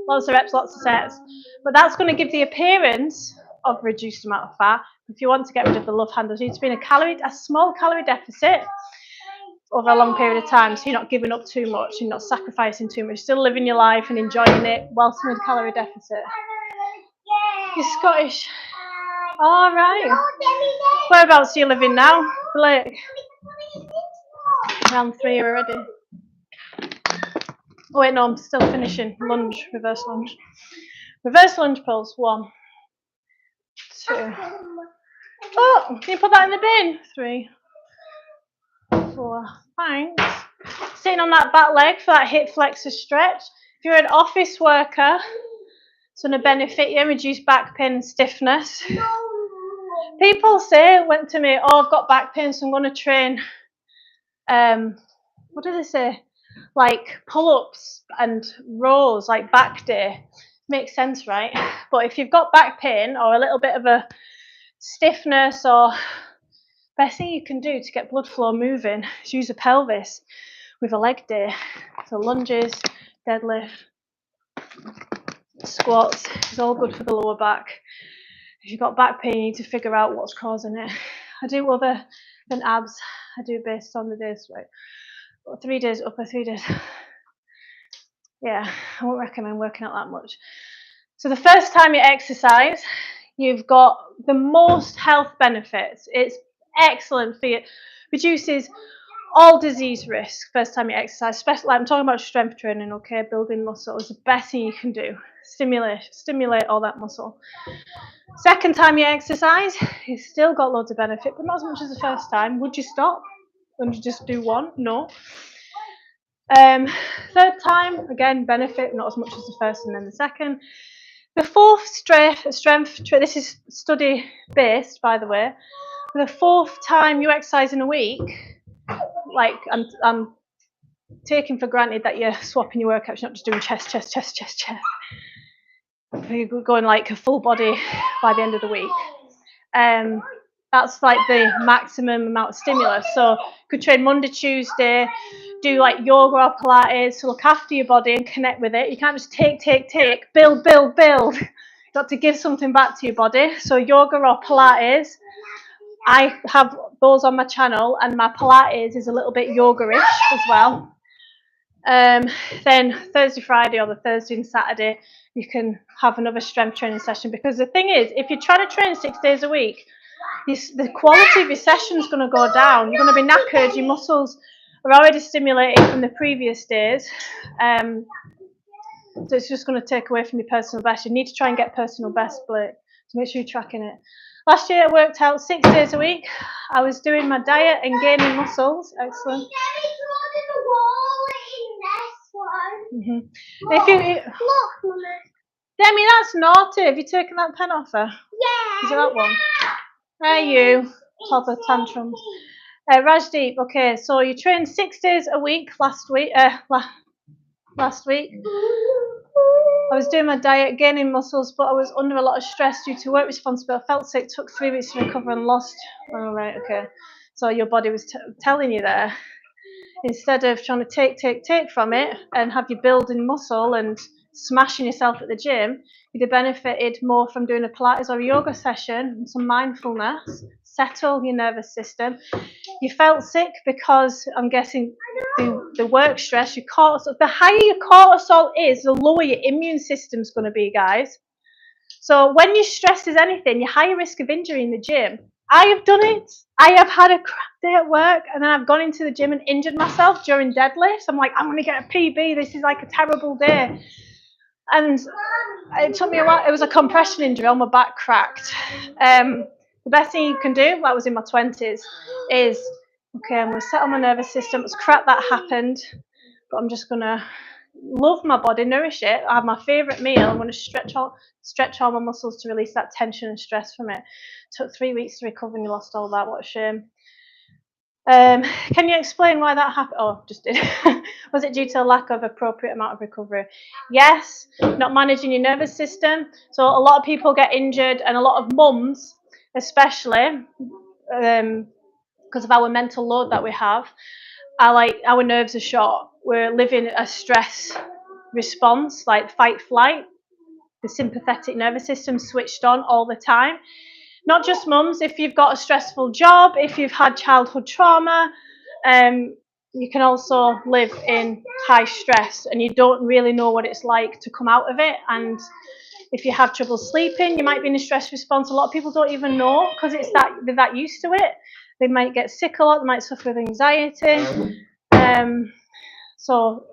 Lots of reps, lots of sets. But that's going to give the appearance of reduced amount of fat. If you want to get rid of the love handles, you need to be in a small calorie deficit over a long period of time, so you're not giving up too much, you're not sacrificing too much, still living your life and enjoying it whilst in a calorie deficit. You're Scottish. All right. Whereabouts are you living now, Blake? Round 3 already. Oh wait, no, I'm still finishing. Lunge, reverse lunge. Reverse lunge pulse. 1, 2. Oh, can you put that in the bin? 3, 4. Thanks. Sitting on that back leg for that hip flexor stretch. If you're an office worker, it's going to benefit you, reduce back pain and stiffness. People went to me, oh, I've got back pain, so I'm going to train, what do they say? Like pull-ups and rows, like back day. Makes sense, right? But if you've got back pain or a little bit of a stiffness, or best thing you can do to get blood flow moving is use a pelvis with a leg day. So lunges, deadlift, squats, it's all good for the lower back. If you've got back pain, you need to figure out what's causing it. I do other than abs. I do based on the days. Right? 3 days upper, 3 days. Yeah, I won't recommend working out that much. So the first time you exercise, you've got the most health benefits. It's excellent for you. Reduces all disease risk first time you exercise, especially like I'm talking about strength training, okay? Building muscle is the best thing you can do. Stimulate all that muscle. Second time you exercise, you've still got loads of benefit, but not as much as the first time. Would you stop? Would you just do one? No. Third time, again, benefit, not as much as the first and then the second. The fourth strength, this is study based, by the way. The fourth time you exercise in a week, like I'm taking for granted that you're swapping your workouts, you're not just doing chest. You're going like a full body by the end of the week. That's like the maximum amount of stimulus. So you could train Monday, Tuesday, do like yoga or Pilates to look after your body and connect with it. You can't just take, build. You've got to give something back to your body. So yoga or Pilates, I have those on my channel, and my Pilates is a little bit yoga-ish as well. Then Thursday, Friday, or the Thursday and Saturday, you can have another strength training session, because the thing is, if you're trying to train 6 days a week, the quality of your session is going to go down. You're going to be knackered. Your muscles are already stimulated from the previous days. So it's just going to take away from your personal best. You need to try and get personal best, Blake, so make sure you're tracking it. Last year I worked out 6 days a week. I was doing my diet and gaining muscles. Excellent. If you, Look, Mama. Demi, that's naughty. Have you taken that pen off her? Yeah. Is it that one? There you, toddler tantrums. Rajdeep, okay, so you trained 6 days a week last week. Last week. I was doing my diet, gaining muscles, but I was under a lot of stress due to work responsibility. I felt sick, took 3 weeks to recover and lost. Oh, right, okay. So your body was telling you there. Instead of trying to take from it and have you building muscle and smashing yourself at the gym, you'd have benefited more from doing a Pilates or a yoga session and some mindfulness, settle your nervous system. You felt sick because I'm guessing the work stress, your cortisol, the higher your cortisol is, the lower your immune system is going to be, guys. So when your stress is anything, you're higher risk of injury in the gym. I have done it. I have had a crap day at work, and then I've gone into the gym and injured myself during deadlifts. I'm like, I'm going to get a PB. This is like a terrible day. And it took me a while. It was a compression injury. All my back cracked. The best thing you can do, that was in my 20s, is, okay, I'm going to settle my nervous system. It's crap that happened, but I'm just going to love my body, nourish it. I have my favourite meal. I'm going to stretch all my muscles to release that tension and stress from it. Took 3 weeks to recover and you lost all that. What a shame. Can you explain why that happened? Oh, just did. Was it due to a lack of appropriate amount of recovery? Yes, not managing your nervous system. So a lot of people get injured, and a lot of mums, especially, because of our mental load that we have, our nerves are short. We're living a stress response, like fight, flight. The sympathetic nervous system switched on all the time. Not just mums, if you've got a stressful job, if you've had childhood trauma, you can also live in high stress and you don't really know what it's like to come out of it. And if you have trouble sleeping, you might be in a stress response. A lot of people don't even know because they're that used to it. They might get sick a lot, they might suffer with anxiety. So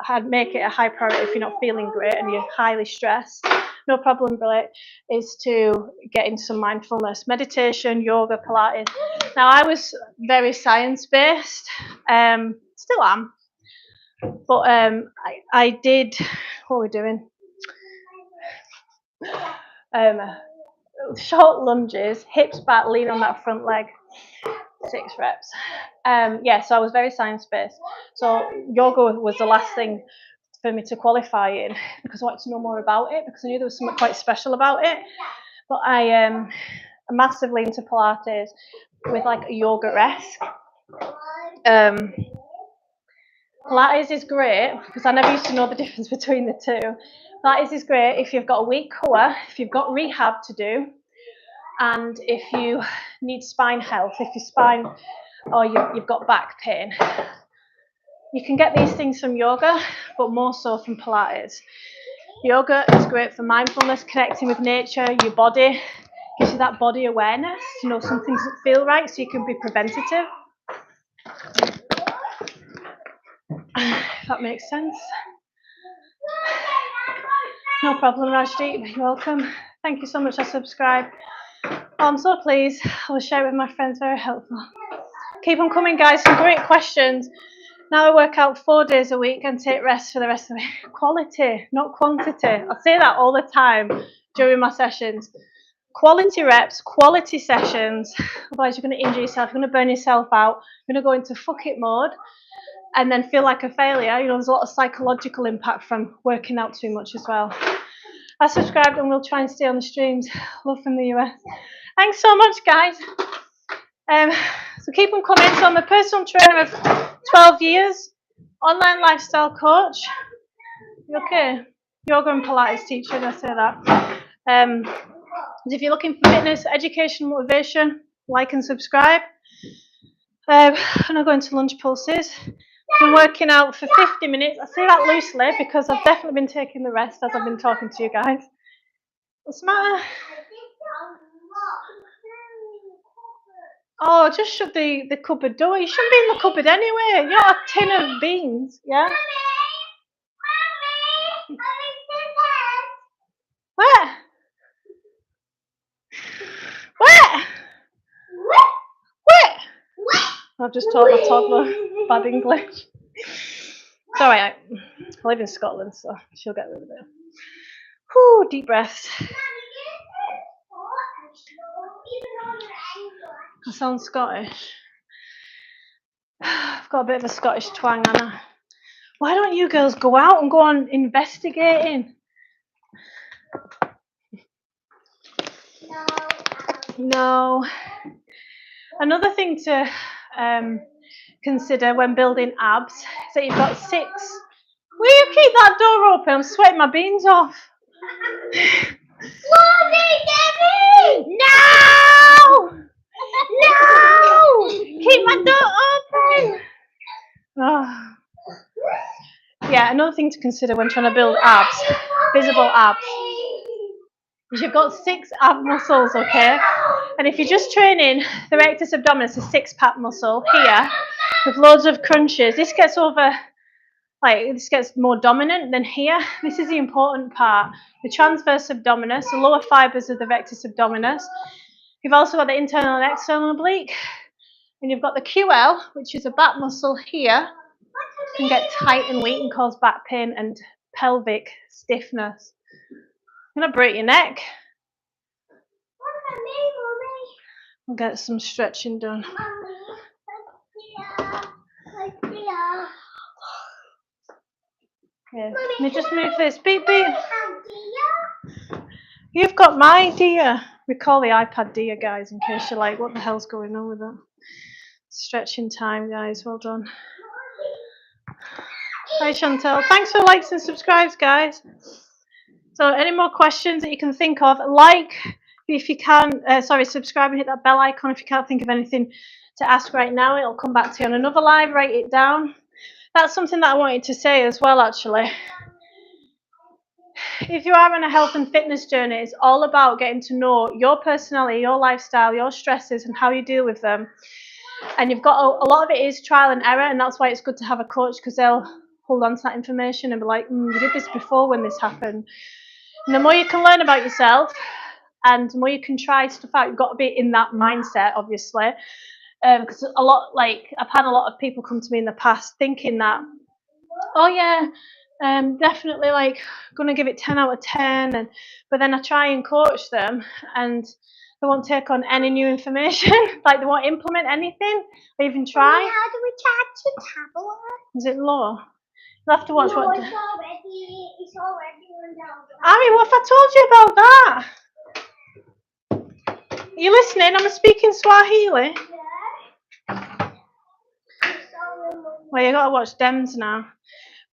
I'd make it a high priority if you're not feeling great and you're highly stressed. No problem, Billy, is to get into some mindfulness, meditation, yoga, Pilates. Now, I was very science-based, still am, but I did, what are we doing? Short lunges, hips back, lean on that front leg, 6 reps. So I was very science-based. So yoga was the last thing for me to qualify in because I wanted to know more about it because I knew there was something quite special about it. But I am massively into Pilates with like a yoga-esque. Pilates is great because I never used to know the difference between the two. Pilates is great if you've got a weak core, if you've got rehab to do, and if you need spine health, if your spine or you've got back pain. You can get these things from yoga, but more so from Pilates. Yoga is great for mindfulness, connecting with nature, your body, gives you that body awareness to know something doesn't feel right so you can be preventative. If that makes sense. No problem, Rajdeep, you're welcome. Thank you so much, I subscribe. Oh, I'm so pleased. I will share it with my friends, very helpful. Keep on coming, guys, some great questions. Now I work out 4 days a week and take rest for the rest of the week. Quality, not quantity. I say that all the time during my sessions. Quality reps, quality sessions. Otherwise you're going to injure yourself, you're going to burn yourself out, you're going to go into fuck it mode and then feel like a failure. You know, there's a lot of psychological impact from working out too much as well. I subscribed and we'll try and stay on the streams. Love from the US. Thanks so much, guys. So keep on coming. So I'm a personal trainer of 12 years, online lifestyle coach. You okay? Yoga and Pilates teacher, did I say that? If you're looking for fitness, education, motivation, like and subscribe. And I'll go into lunge pulses. I've been working out for 50 minutes. I say that loosely because I've definitely been taking the rest as I've been talking to you guys. What's the matter? Oh, just shut the cupboard door. You shouldn't be in the cupboard anyway. You're a tin of beans, yeah? What? What? What? I've just taught my toddler bad English. It's alright. I live in Scotland, so she'll get rid of it. Whew, deep breaths. I sound Scottish. I've got a bit of a Scottish twang, Anna. Why don't you girls go out and go on investigating? No. Another thing to consider when building abs is that you've got 6. Will you keep that door open? I'm sweating my beans off. No! No! Keep my door open. Oh. Yeah, another thing to consider when trying to build abs, visible abs, is you've got 6 ab muscles, okay? And if you're just training the rectus abdominis, the six-pack muscle here, with loads of crunches, this gets more dominant than here. This is the important part. The transverse abdominis, the lower fibers of the rectus abdominis. You've also got the internal and external oblique. And you've got the QL, which is a back muscle here, can get tight and weak and cause back pain and pelvic stiffness. You're going to break your neck. We'll get some stretching done. Yeah. Let me just move this. Beep, beep. You've got my dear. We call the iPad dear, guys, in case you're like, what the hell's going on with that? Stretching time, guys. Well done. Hi, Chantel. Thanks for likes and subscribes, guys. So any more questions that you can think of, like if you can, subscribe and hit that bell icon if you can't think of anything to ask right now. It'll come back to you on another live, write it down. That's something that I wanted to say as well, actually. If you are on a health and fitness journey, it's all about getting to know your personality, your lifestyle, your stresses and how you deal with them. And you've got a lot of it is trial and error, and that's why it's good to have a coach, because they'll hold on to that information and be like, you did this before when this happened. And the more you can learn about yourself and the more you can try stuff out, you've got to be in that mindset, obviously. Because I've had a lot of people come to me in the past thinking that, oh yeah, definitely going to give it 10 out of 10. But then I try and coach them and they won't take on any new information. They won't implement anything or even try. How do we charge the tablet? Is it low? You'll have to watch what. It's already on down. Ami, what have I told you about that? Are you listening? I'm speaking Swahili. Yeah. Well, you got to watch Dems now.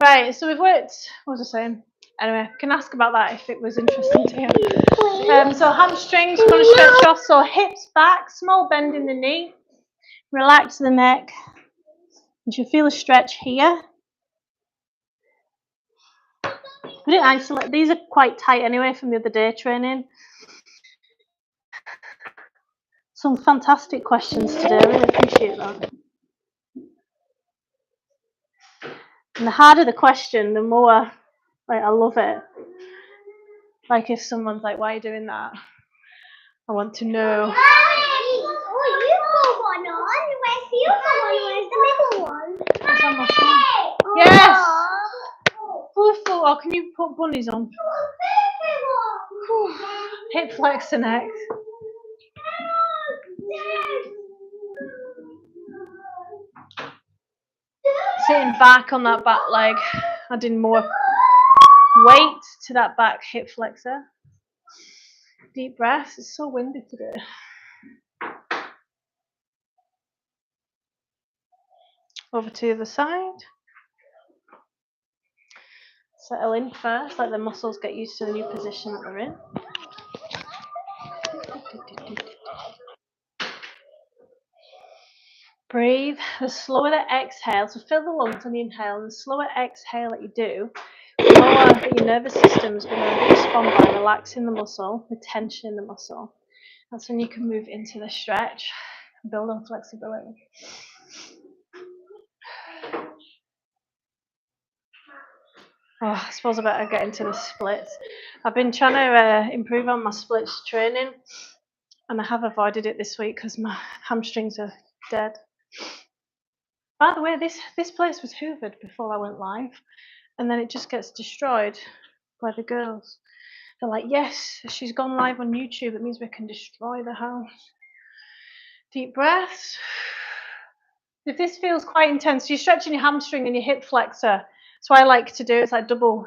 Right, so we've worked. What was I saying? Anyway, can ask about that if it was interesting to you. So hamstrings, going to stretch off. So hips back, small bend in the knee. Relax the neck. You should feel a stretch here. We didn't isolate. These are quite tight anyway from the other day training. Some fantastic questions today. I really appreciate that. And the harder the question, the more I love it. Like if someone's like, "Why are you doing that?" I want to know. Oh, you put one on. Where's the other one? Where's the middle one? It's on my phone. Yes. Fufu. Oh, can you put bunnies on? Hip flex the neck. Sitting back on that back leg, adding more weight to that back hip flexor. Deep breaths. It's so windy today. Over to the other side. Settle in first, let the muscles get used to the new position that they're in. Breathe. The slower the exhale, so fill the lungs on the inhale, and the slower exhale that you do, the more that your nervous system is going to respond by relaxing the muscle, the tension in the muscle. That's when you can move into the stretch and build on flexibility. Oh, I suppose I better get into the splits. I've been trying to improve on my splits training, and I have avoided it this week because my hamstrings are dead. By the way, this place was hoovered before I went live, and then it just gets destroyed by the girls. They're like, yes, she's gone live on YouTube. It means we can destroy the house. Deep breaths. If this feels quite intense, you're stretching your hamstring and your hip flexor. That's what I like to do. It's like double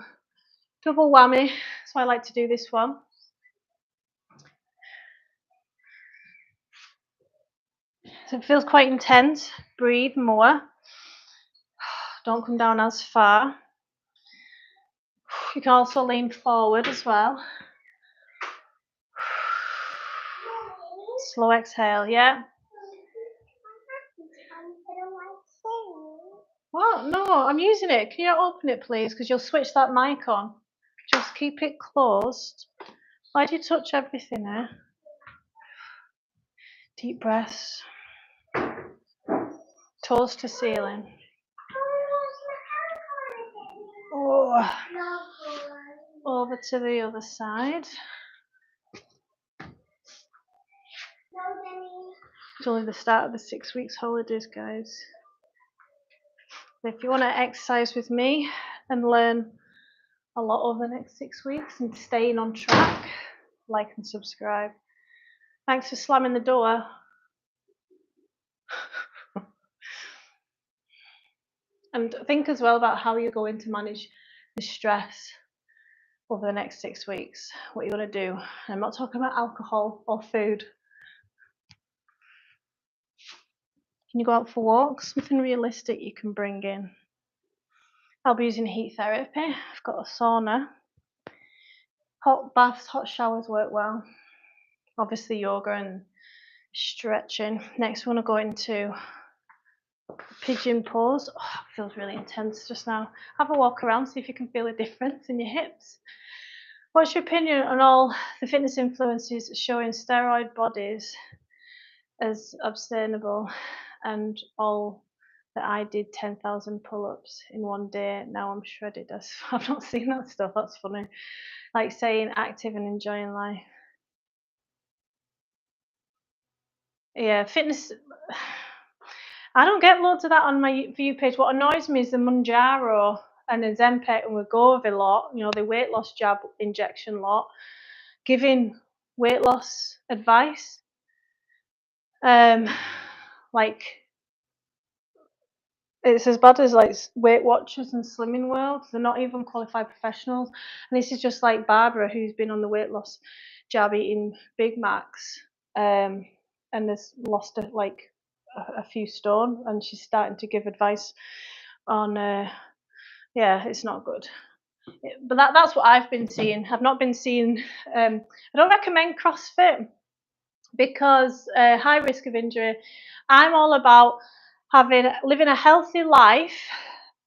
whammy. That's why I like to do this one. So it feels quite intense. Breathe more. Don't come down as far. You can also lean forward as well. Slow exhale, yeah? What? No, I'm using it. Can you not open it, please? Because you'll switch that mic on. Just keep it closed. Why do you touch everything there? Deep breaths. Toes to ceiling. Oh. Over to the other side. It's only the start of the 6 weeks holidays, guys. If you want to exercise with me and learn a lot over the next 6 weeks and staying on track, like and subscribe. Thanks for slamming the door. And think as well about how you're going to manage the stress over the next 6 weeks, what you're going to do. I'm not talking about alcohol or food. Can you go out for walks? Something realistic you can bring in. I'll be using heat therapy. I've got a sauna. Hot baths, hot showers work well. Obviously yoga and stretching. Next we want to go into pigeon pose. Oh, it feels really intense just now. Have a walk around, see if you can feel a difference in your hips. What's your opinion on all the fitness influencers showing steroid bodies as obtainable, and all that I did 10,000 pull-ups in one day, now I'm shredded? I've not seen that stuff, that's funny. Like saying active and enjoying life. Yeah, fitness. I don't get loads of that on my view page. What annoys me is the Manjaro and the Ozempic and Wegovy lot, the weight loss jab injection lot, giving weight loss advice. Like, it's as bad as like Weight Watchers and Slimming World. They're not even qualified professionals. And this is just like Barbara, who's been on the weight loss jab eating Big Macs, and has lost a few stone, and she's starting to give advice on it's not good. But that's what I've been seeing. I've not been seeing I don't recommend CrossFit because high risk of injury. I'm all about living a healthy life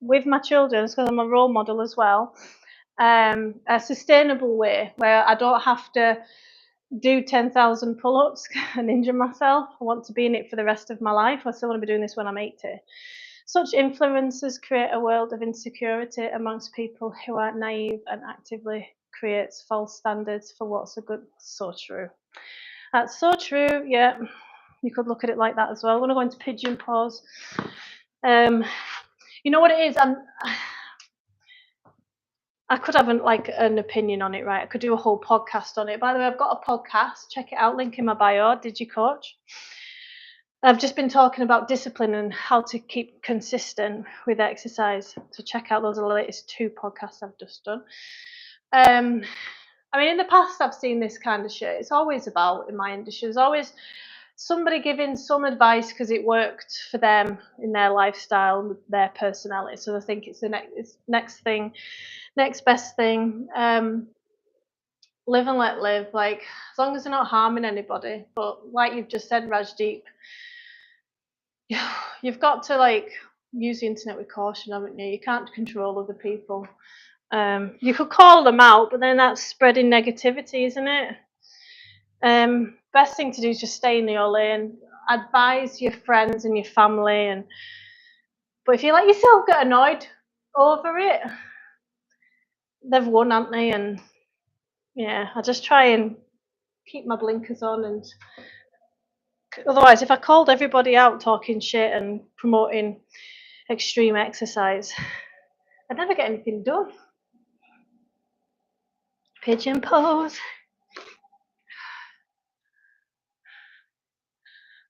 with my children, because I'm a role model as well, a sustainable way where I don't have to do 10,000 pull-ups and injure myself. I want to be in it for the rest of my life. I still want to be doing this when I'm 80. Such influences create a world of insecurity amongst people who are naive and actively creates false standards for what's a good. So true. That's so true. Yeah, you could look at it like that as well. I want to go into pigeon pose. You know what it is? I could have an opinion on it, right? I could do a whole podcast on it. By the way, I've got a podcast. Check it out. Link in my bio. DigiCoach. I've just been talking about discipline and how to keep consistent with exercise. So check out those are the latest 2 podcasts I've just done. I mean, in the past, I've seen this kind of shit. It's always about, in my industry, there's always somebody giving some advice because it worked for them in their lifestyle, their personality. So they think it's the next thing, next best thing. Live and let live. Like, as long as they're not harming anybody. But like you've just said, Rajdeep, you've got to use the internet with caution, haven't you? You can't control other people. You could call them out, but then that's spreading negativity, isn't it? Best thing to do is just stay in your lane. Advise your friends and your family, but if you let yourself get annoyed over it, they've won, haven't they? And yeah, I just try and keep my blinkers on, and otherwise, if I called everybody out talking shit and promoting extreme exercise, I'd never get anything done. Pigeon pose.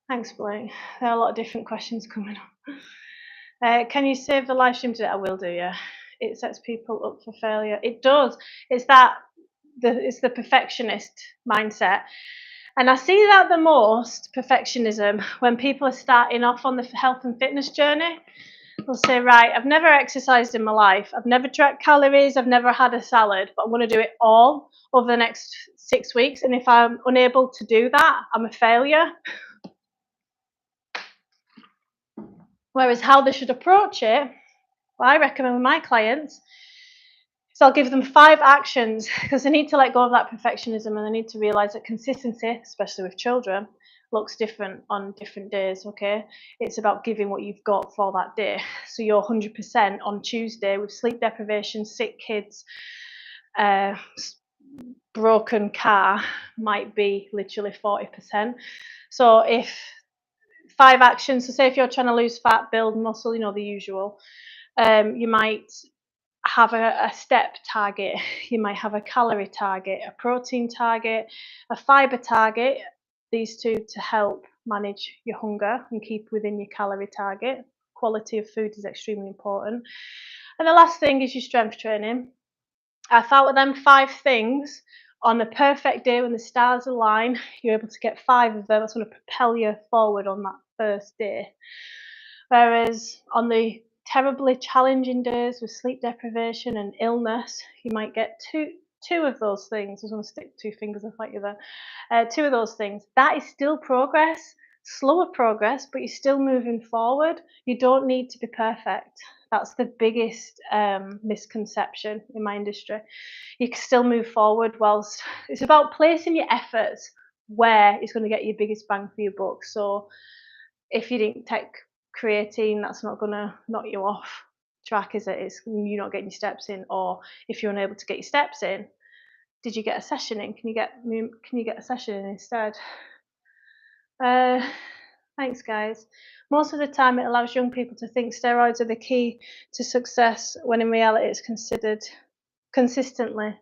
Thanks, Blake. There are a lot of different questions coming up. Can you save the live stream today? I will do, yeah. It sets people up for failure. It does. It's the perfectionist mindset. And I see that the most, perfectionism, when people are starting off on the health and fitness journey. They'll say, right, I've never exercised in my life. I've never tracked calories. I've never had a salad, but I'm going to do it all over the next 6 weeks. And if I'm unable to do that, I'm a failure. Whereas how they should approach it, what I recommend with my clients, is I'll give them 5 actions, because they need to let go of that perfectionism, and they need to realise that consistency, especially with children, looks different on different days, okay? It's about giving what you've got for that day. So you're 100% on Tuesday with sleep deprivation, sick kids, broken car might be literally 40%. So if 5 actions, so say if you're trying to lose fat, build muscle, you know, the usual, you might have a step target, you might have a calorie target, a protein target, a fiber target, these two to help manage your hunger and keep within your calorie target. Quality of food is extremely important. And the last thing is your strength training. I thought with them 5 things, on the perfect day when the stars align, you're able to get 5 of them. That's going to propel you forward on that first day. Whereas on the terribly challenging days with sleep deprivation and illness, you might get two of those things. I was going to stick 2 fingers and fight you there. 2 of those things. That is still progress, slower progress, but you're still moving forward. You don't need to be perfect. That's the biggest misconception in my industry. You can still move forward whilst it's about placing your efforts where it's going to get you biggest bang for your buck. So if you didn't take creatine, that's not going to knock you off track, is it? It's you're not getting your steps in. Or if you're unable to get your steps in, did you get a session in? Can you get a session in instead? Thanks, guys. Most of the time, it allows young people to think steroids are the key to success, when in reality, it's considered consistently.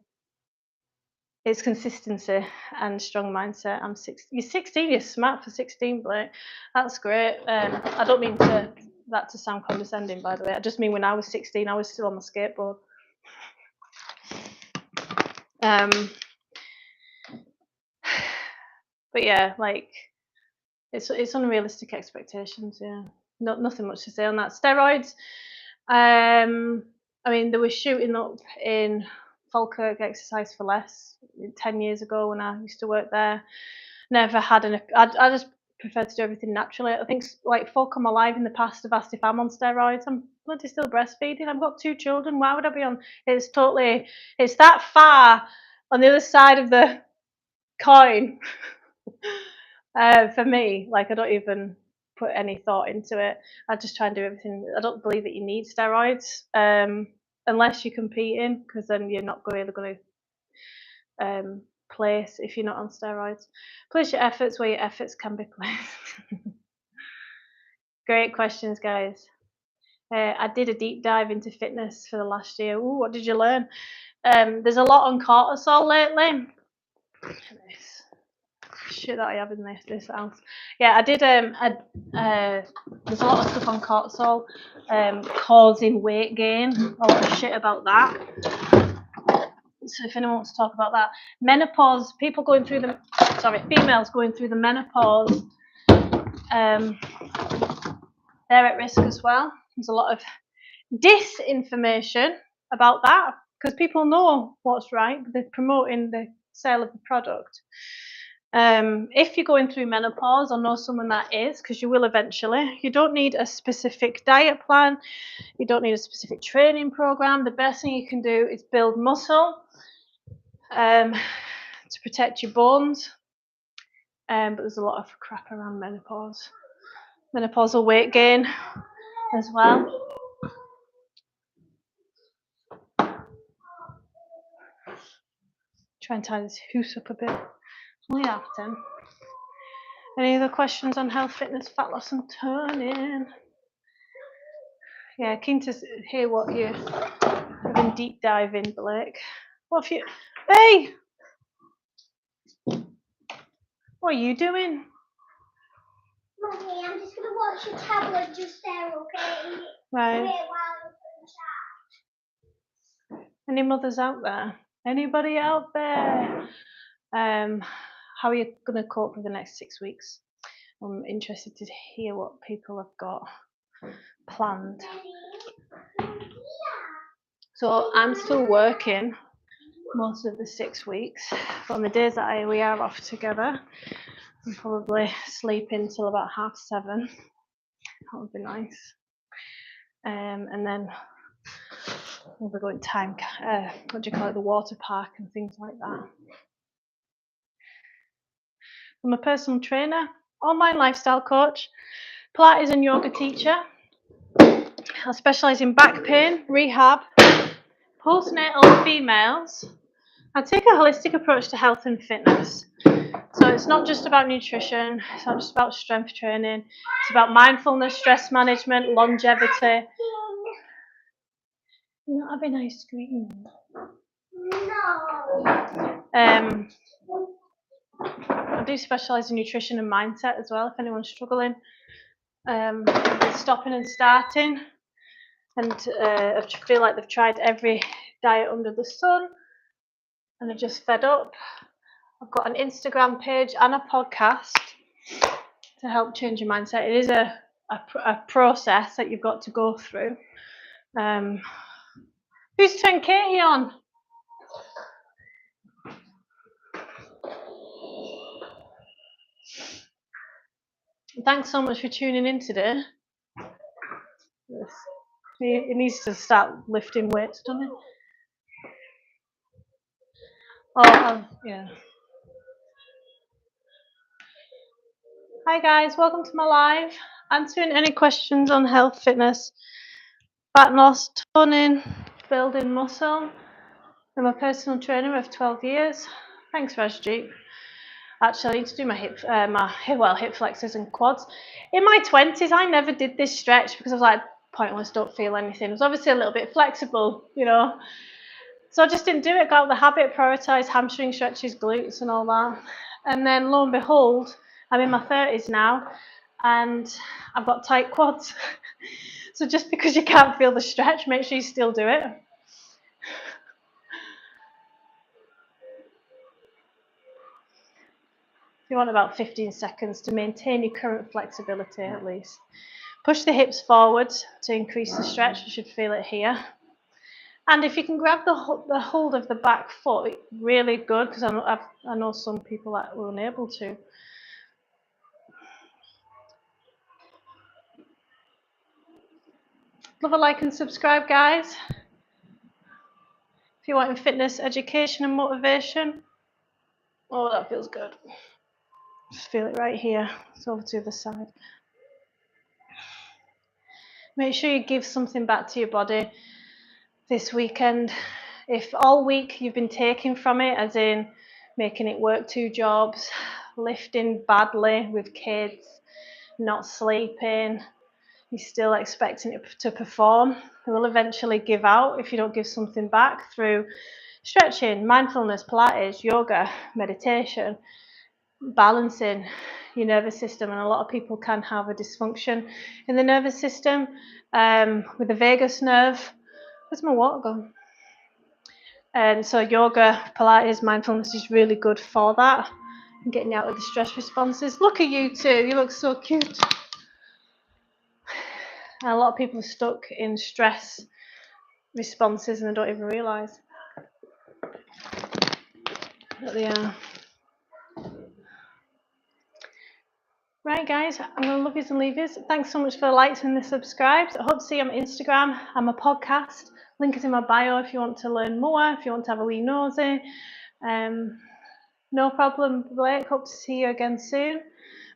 It's consistency and strong mindset. You're 16. You're smart for 16, Blake. That's great. I don't mean that to sound condescending, by the way. I just mean when I was 16, I was still on my skateboard. But yeah, like it's unrealistic expectations. Yeah, nothing much to say on that. Steroids. I mean, they were shooting up in Falkirk Exercise for Less 10 years ago when I used to work there. Never had I just prefer to do everything naturally. I think like folk on my life in the past have asked if I'm on steroids. I'm bloody still breastfeeding. I've got 2 children. Why would I be on? It's that far on the other side of the coin for me. Like I don't even put any thought into it. I just try and do everything. I don't believe that you need steroids unless you're competing, because then you're not really going to place if you're not on steroids. Place your efforts where your efforts can be placed. Great questions, guys. I did a deep dive into fitness for the last year. Ooh, what did you learn? There's a lot on cortisol lately. Shit that I have in this house. Yeah, I did. There's a lot of stuff on cortisol causing weight gain. A lot of shit about that. So if anyone wants to talk about that, menopause, females going through the menopause, they're at risk as well. There's a lot of disinformation about that because people know what's right, but they're promoting the sale of the product. If you're going through menopause or know someone that is, because you will eventually, you don't need a specific diet plan. You don't need a specific training program. The best thing you can do is build muscle to protect your bones. But there's a lot of crap around menopause. Menopausal weight gain as well. Try and tie this hoose up a bit. Only half 10. Any other questions on health, fitness, fat loss and toning? Yeah, keen to hear what you're having deep dive in, Blake. What have you... Hey! What are you doing? Mommy, I'm just going to watch your tablet just there, okay? Right. Wait while I'm in Any mothers out there? Anybody out there? How are you going to cope for the next 6 weeks? I'm interested to hear what people have got planned. So I'm still working most of the 6 weeks. But on the days that we are off together, I'll probably sleep until about 7:30. That would be nice. And then we'll be going the water park and things like that. I'm a personal trainer. online lifestyle coach, Pilates and yoga teacher. I specialise in back pain, rehab, postnatal females. I take a holistic approach to health and fitness. So it's not just about nutrition, it's not just about strength training, it's about mindfulness, stress management, longevity. You're not having ice cream. No. I do specialise in nutrition and mindset as well, if anyone's struggling with stopping and starting and feel like they've tried every diet under the sun and they're just fed up. I've got an Instagram page and a podcast to help change your mindset. It is a process that you've got to go through. Who's turned Katie on? Thanks so much for tuning in today. He needs to start lifting weights, doesn't he? Oh, yeah. Hi guys, welcome to my live. Answering any questions on health, fitness, fat loss, toning, building muscle. I'm a personal trainer of 12 years. Thanks, Rajdeep. Actually, I need to do my hip flexors and quads. In my 20s, I never did this stretch because I was like, pointless, don't feel anything. It was obviously a little bit flexible, you know. So I just didn't do it, got out of the habit, prioritised hamstring stretches, glutes and all that. And then lo and behold, I'm in my 30s now and I've got tight quads. So just because you can't feel the stretch, make sure you still do it. You want about 15 seconds to maintain your current flexibility at least. Push the hips forwards to increase the stretch. You should feel it here. And if you can grab the hold of the back foot, really good, because I know some people that were unable to. Love a like and subscribe, guys. If you're wanting fitness, education and motivation. Oh, that feels good. Just feel it right here. It's over to the side. Make sure you give something back to your body this weekend. If all week you've been taking from it, as in making it work 2 jobs, lifting badly with kids, not sleeping, you're still expecting it to perform, it will eventually give out if you don't give something back through stretching, mindfulness, Pilates, yoga, meditation, balancing your nervous system. And a lot of people can have a dysfunction in the nervous system with the vagus nerve. Where's my water gone? And so yoga, Pilates, mindfulness is really good for that and getting out of the stress responses. Look at you two, you look so cute. And a lot of people are stuck in stress responses and they don't even realise that they are. Right guys, I'm going to love yous and leave yous. Thanks so much for the likes and the subscribes. I hope to see you on my Instagram and my podcast. Link is in my bio if you want to learn more, if you want to have a wee nosy. No problem, Blake. Hope to see you again soon.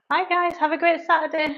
Bye guys, have a great Saturday.